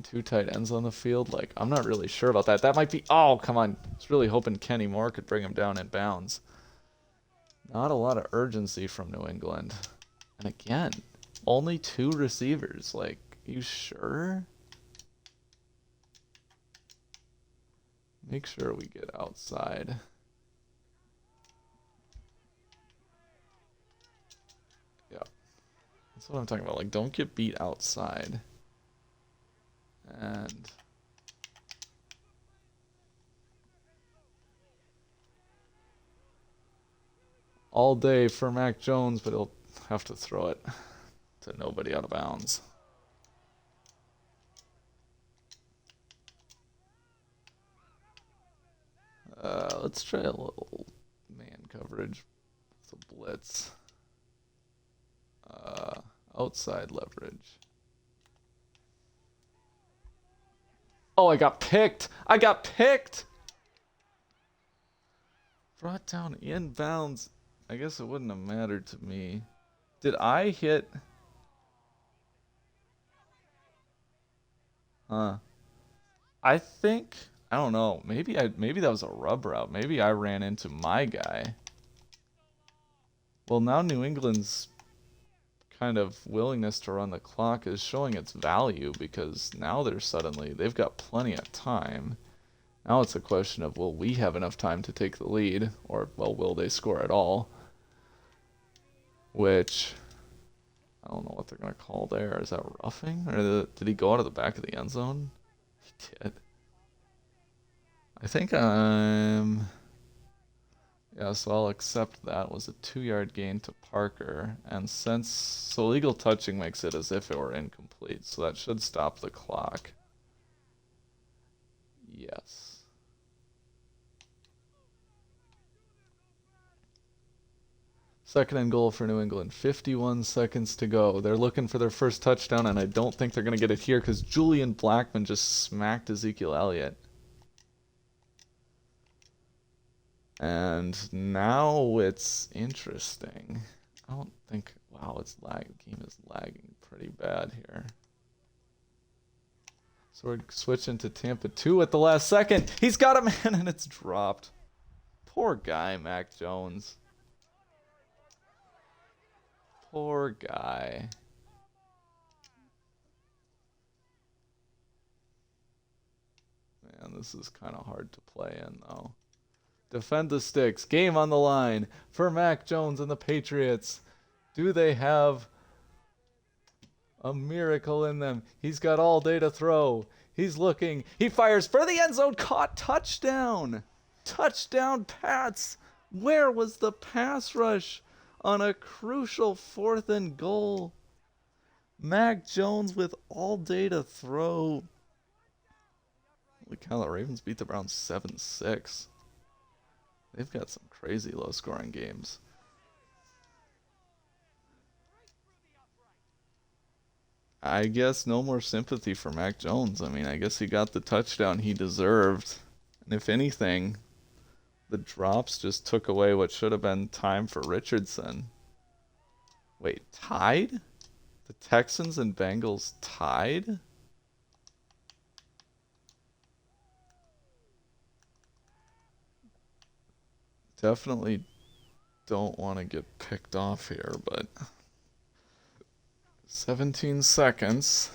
2 tight ends on the field. Like, I'm not really sure about that. That might be, oh, come on. I was really hoping Kenny Moore could bring him down in bounds. Not a lot of urgency from New England. And again, only 2 receivers. Like, you sure? Make sure we get outside. Yeah. That's what I'm talking about. Like, don't get beat outside. And all day for Mac Jones, but he'll have to throw it to nobody out of bounds. let's try a little man coverage with a blitz. Outside leverage. Oh, I got picked! I got picked! Brought down inbounds. I guess it wouldn't have mattered to me. Did I hit? Huh. I think, I don't know. Maybe that was a rub route. Maybe I ran into my guy. Well, now New England's kind of willingness to run the clock is showing its value because now they've got plenty of time. Now it's a question of will we have enough time to take the lead, or well, will they score at all? Which I don't know what they're gonna call there. Is that roughing, or did he go out of the back of the end zone? He did. I think yeah, so I'll accept that was a 2-yard gain to Parker, and so legal touching makes it as if it were incomplete, so that should stop the clock. Yes. Second and goal for New England. 51 seconds to go. They're looking for their first touchdown, and I don't think they're going to get it here because Julian Blackmon just smacked Ezekiel Elliott. And now it's interesting. I don't think... Wow, the game is lagging pretty bad here. So we're switching to Tampa 2 at the last second. He's got a man, and it's dropped. Poor guy, Mac Jones. Poor guy. Man, this is kind of hard to play in, though. Defend the sticks. Game on the line for Mac Jones and the Patriots. Do they have a miracle in them? He's got all day to throw. He's looking. He fires for the end zone. Caught. Touchdown. Touchdown, Pats. Where was the pass rush on a crucial 4th and goal? Mac Jones with all day to throw. Holy cow, the Ravens beat the Browns 7-6. They've got some crazy low-scoring games. I guess no more sympathy for Mac Jones. I mean, I guess he got the touchdown he deserved. And if anything, the drops just took away what should have been time for Richardson. Wait, tied? The Texans and Bengals tied? Definitely don't want to get picked off here, but 17 seconds.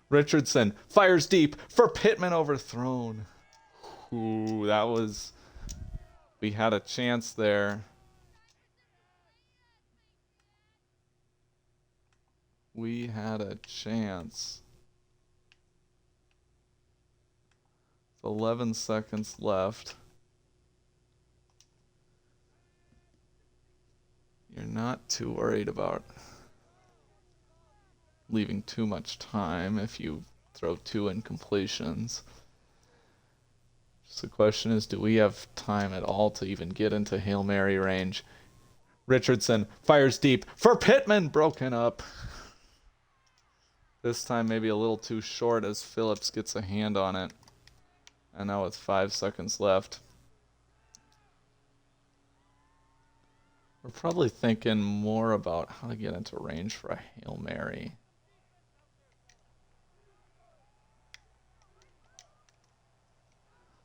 Richardson fires deep for Pittman, overthrown. Ooh, we had a chance there. We had a chance. 11 seconds left. You're not too worried about leaving too much time if you throw 2 incompletions. Just the question is, do we have time at all to even get into Hail Mary range? Richardson fires deep for Pittman, broken up. This time maybe a little too short as Phillips gets a hand on it. And now with 5 seconds left. We're probably thinking more about how to get into range for a Hail Mary.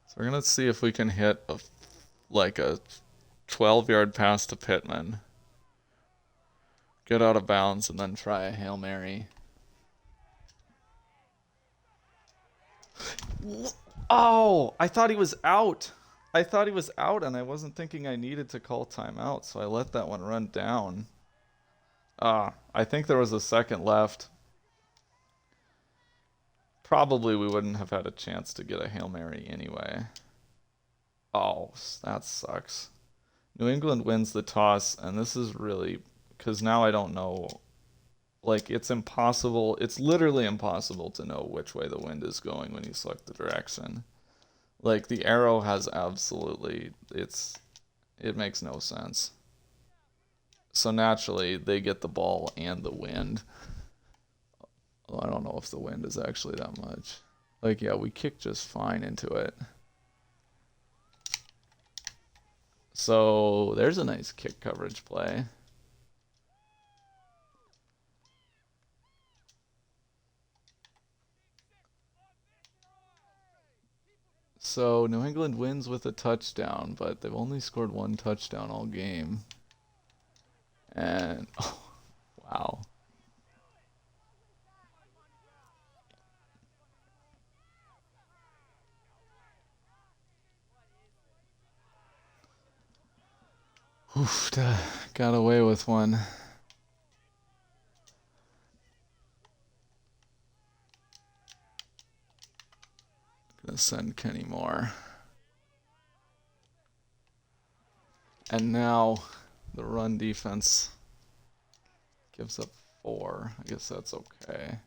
So we're going to see if we can hit a 12-yard pass to Pittman. Get out of bounds and then try a Hail Mary. Oh, I thought he was out. And I wasn't thinking I needed to call timeout, so I let that one run down. I think there was a second left. Probably we wouldn't have had a chance to get a Hail Mary anyway. Oh, that sucks. New England wins the toss, and this is really... because now I don't know Like, it's impossible. It's literally impossible to know which way the wind is going when you select the direction. Like, the arrow has absolutely, it makes no sense. So naturally, they get the ball and the wind. Well, I don't know if the wind is actually that much. Like, yeah, we kicked just fine into it. So there's a nice kick coverage play. So New England wins with a touchdown, but they've only scored one touchdown all game. And, oh, wow. Oof, got away with one. Gonna send Kenny Moore. And now the run defense gives up 4. I guess that's okay.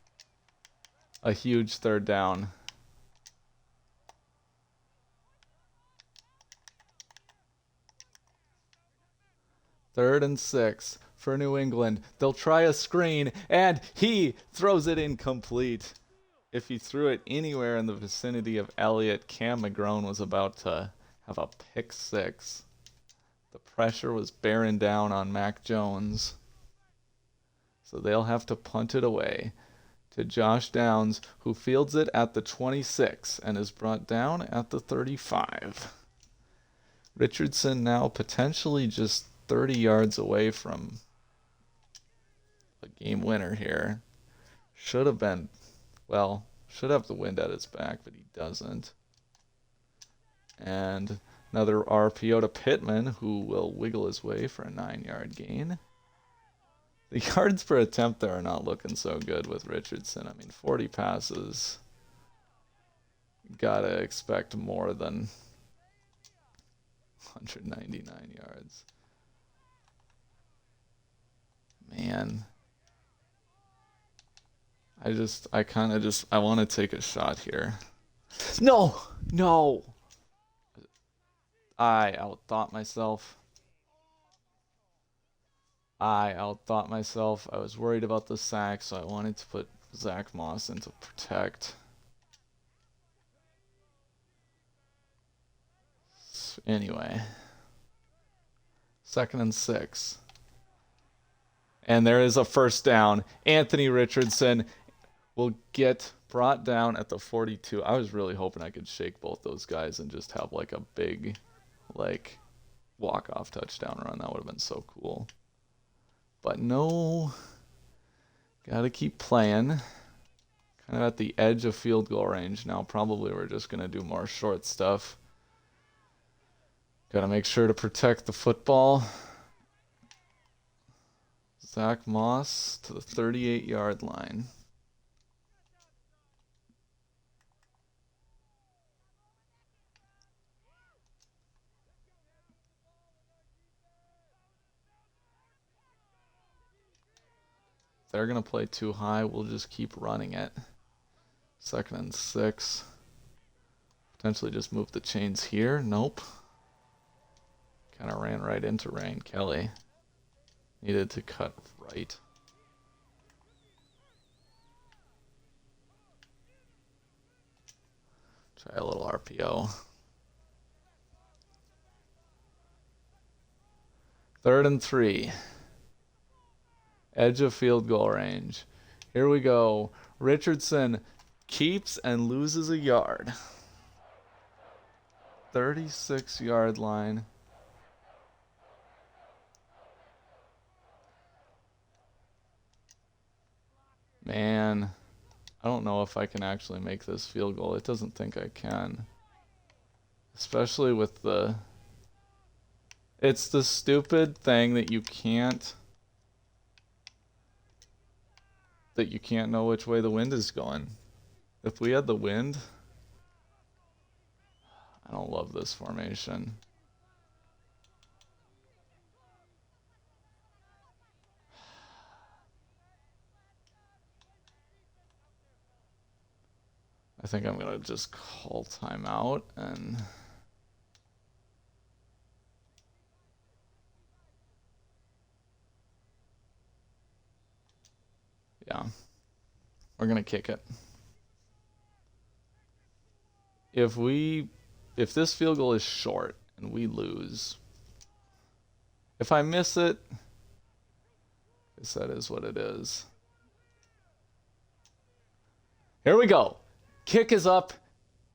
A huge third down. Third and 6 for New England. They'll try a screen, and he throws it incomplete. If he threw it anywhere in the vicinity of Elliott, Cam McGrone was about to have a pick 6. The pressure was bearing down on Mac Jones. So they'll have to punt it away to Josh Downs, who fields it at the 26 and is brought down at the 35. Richardson now potentially just 30 yards away from a game winner here. Should have been, well, should have the wind at his back, but he doesn't. And another RPO to Pittman, who will wiggle his way for a 9-yard gain. The yards per attempt there are not looking so good with Richardson. I mean, 40 passes. Gotta expect more than 199 yards. Man. I want to take a shot here. No! No! I outthought myself. I was worried about the sack, so I wanted to put Zach Moss into protect. Anyway. 2nd and 6. And there is a first down. Anthony Richardson will get brought down at the 42. I was really hoping I could shake both those guys and just have like a big, like, walk-off touchdown run. That would have been so cool. But no, gotta keep playing. Kind of at the edge of field goal range now. Probably we're just gonna do more short stuff. Gotta make sure to protect the football. Zach Moss to the 38-yard line. If they're going to play too high, we'll just keep running it. 2nd and 6. Potentially just move the chains here. Nope. Kind of ran right into Ryan Kelly. Needed to cut right. Try a little RPO. 3rd and 3. Edge of field goal range. Here we go. Richardson keeps and loses a yard. 36-yard line. Man, I don't know if I can actually make this field goal. It doesn't think I can. Especially with the... It's the stupid thing that you can't know which way the wind is going. If we had the wind... I don't love this formation. I think I'm going to just call timeout and... Yeah. We're going to kick it. If this field goal is short and we lose, if I miss it, I guess that is what it is. Here we go. Kick is up,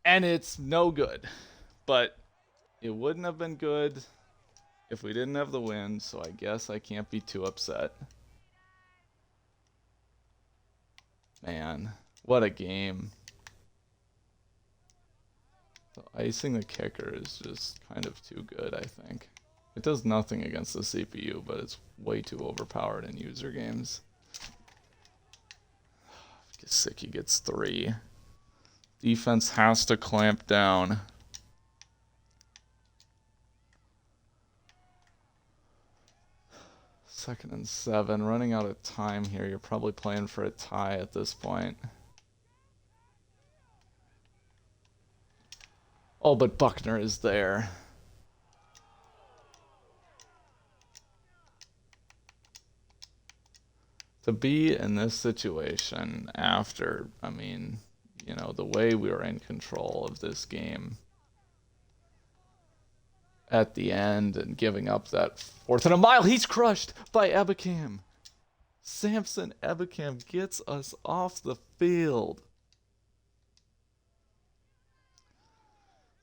and it's no good. But it wouldn't have been good if we didn't have the win, so I guess I can't be too upset. Man, what a game. So icing the kicker is just kind of too good, I think. It does nothing against the CPU, but it's way too overpowered in user games. Gesicki gets 3. Defense has to clamp down. Second and 7. Running out of time here. You're probably playing for a tie at this point. Oh, but Buckner is there. To be in this situation after, I mean, you know, the way we were in control of this game at the end and giving up that 4th and a mile, he's crushed by Ebukam. Samson Ebukam gets us off the field.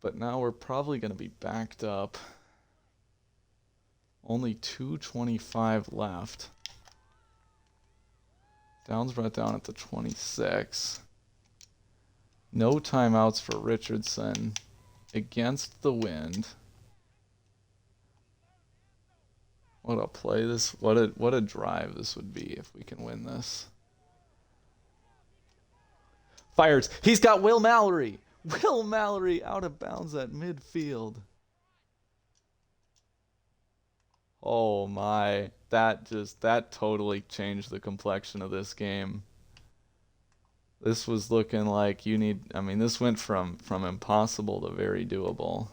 But now we're probably going to be backed up. Only 2:25 left. Downs brought down at the 26. No timeouts for Richardson against the wind. What a play this, what a drive this would be if we can win this. Fires. He's got Will Mallory. Will Mallory out of bounds at midfield. Oh my, that totally changed the complexion of this game. This was looking like this went from impossible to very doable.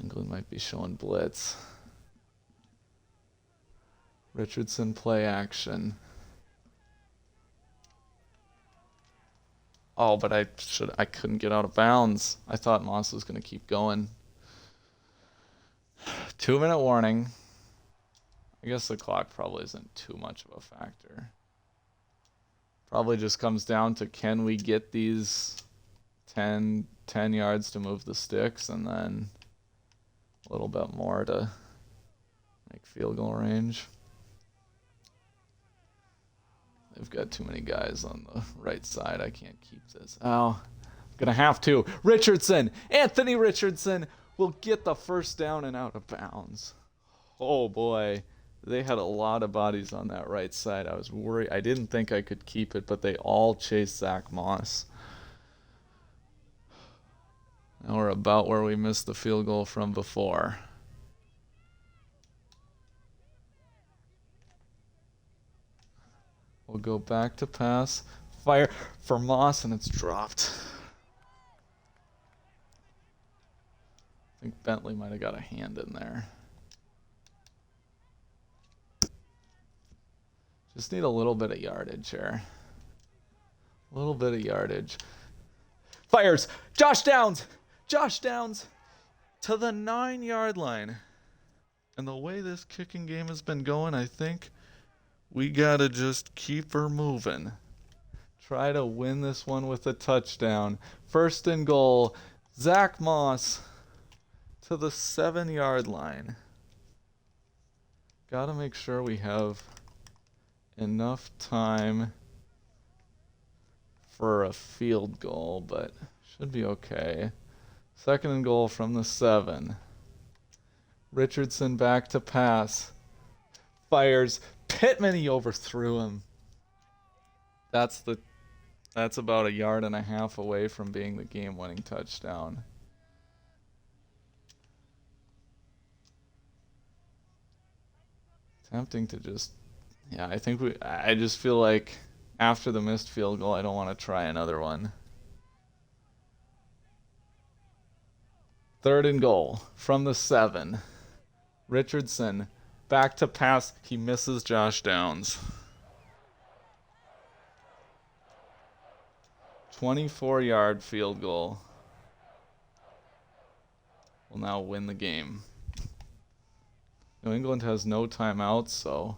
England might be showing blitz. Richardson play action. Oh, but I couldn't get out of bounds. I thought Moss was going to keep going. 2-minute warning. I guess the clock probably isn't too much of a factor. Probably just comes down to, can we get these 10 yards to move the sticks and then a little bit more to make field goal range. They've got too many guys on the right side. I can't keep this. Oh, I'm going to have to. Richardson! Anthony Richardson will get the first down and out of bounds. Oh, boy. They had a lot of bodies on that right side. I was worried. I didn't think I could keep it, but they all chased Zach Moss. Now we're about where we missed the field goal from before. We'll go back to pass. Fire for Moss, and it's dropped. I think Bentley might have got a hand in there. Just need a little bit of yardage here. A little bit of yardage. Fires. Josh Downs. Josh Downs to the 9-yard line. And the way this kicking game has been going, I think we got to just keep her moving. Try to win this one with a touchdown. 1st and goal. Zach Moss to the 7-yard line. Got to make sure we have enough time for a field goal, but should be okay. 2nd and goal from the 7. Richardson back to pass. Fires. Pittman, he overthrew him. That's about 1.5 yards away from being the game-winning touchdown. Tempting to just Yeah, I just feel like after the missed field goal, I don't want to try another one. 3rd and goal from the 7. Richardson back to pass. He misses Josh Downs. 24-yard field goal will now win the game. New England has no timeouts, so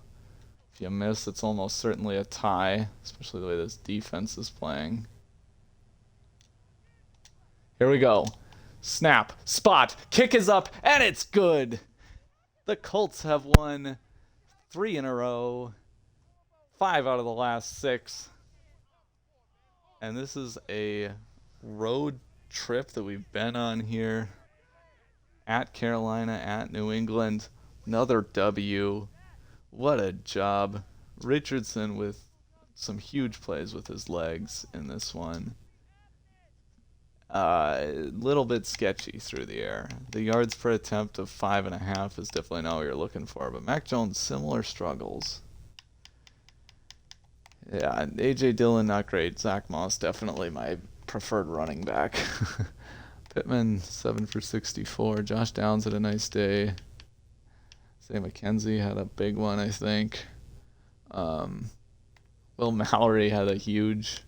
if you miss, it's almost certainly a tie, especially the way this defense is playing. Here we go. Snap, spot, kick is up, and it's good. The Colts have won 3 in a row, 5 out of the last 6. And this is a road trip that we've been on here. At Carolina, at New England. Another W. What a job. Richardson with some huge plays with his legs in this one. A little bit sketchy through the air. The yards per attempt of 5.5 is definitely not what you're looking for. But Mac Jones, similar struggles. Yeah, A.J. Dillon, not great. Zach Moss, definitely my preferred running back. Pittman, 7 for 64. Josh Downs had a nice day. Say McKenzie had a big one, I think. Will Mallory had a huge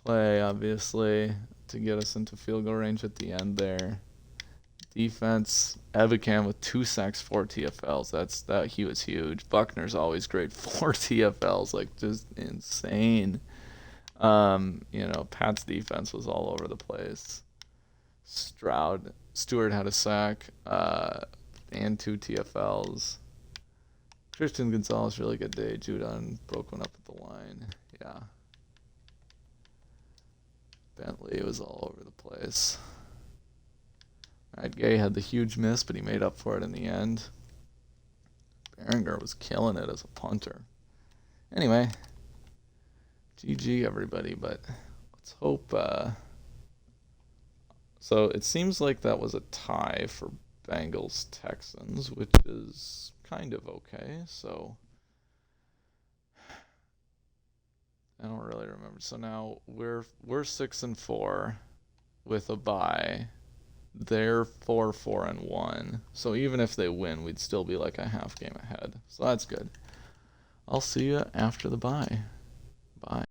play, obviously, to get us into field goal range at the end there. Defense, Ebicam with 2 sacks, 4 TFLs. He was huge. Buckner's always great. 4 TFLs, like just insane. Pat's defense was all over the place. Stewart had a sack, and 2 TFLs. Christian Gonzalez, really good day. Judon broke one up at the line. Yeah. Bentley was all over the place. Gay had the huge miss, but he made up for it in the end. Behringer was killing it as a punter. Anyway, GG everybody, but let's hope. So it seems like that was a tie for Bengals Texans, which is kind of okay. So I don't really remember. So now we're 6-4 with a bye. They're 4-1. So even if they win, we'd still be like a half game ahead. So that's good. I'll see you after the bye. Bye.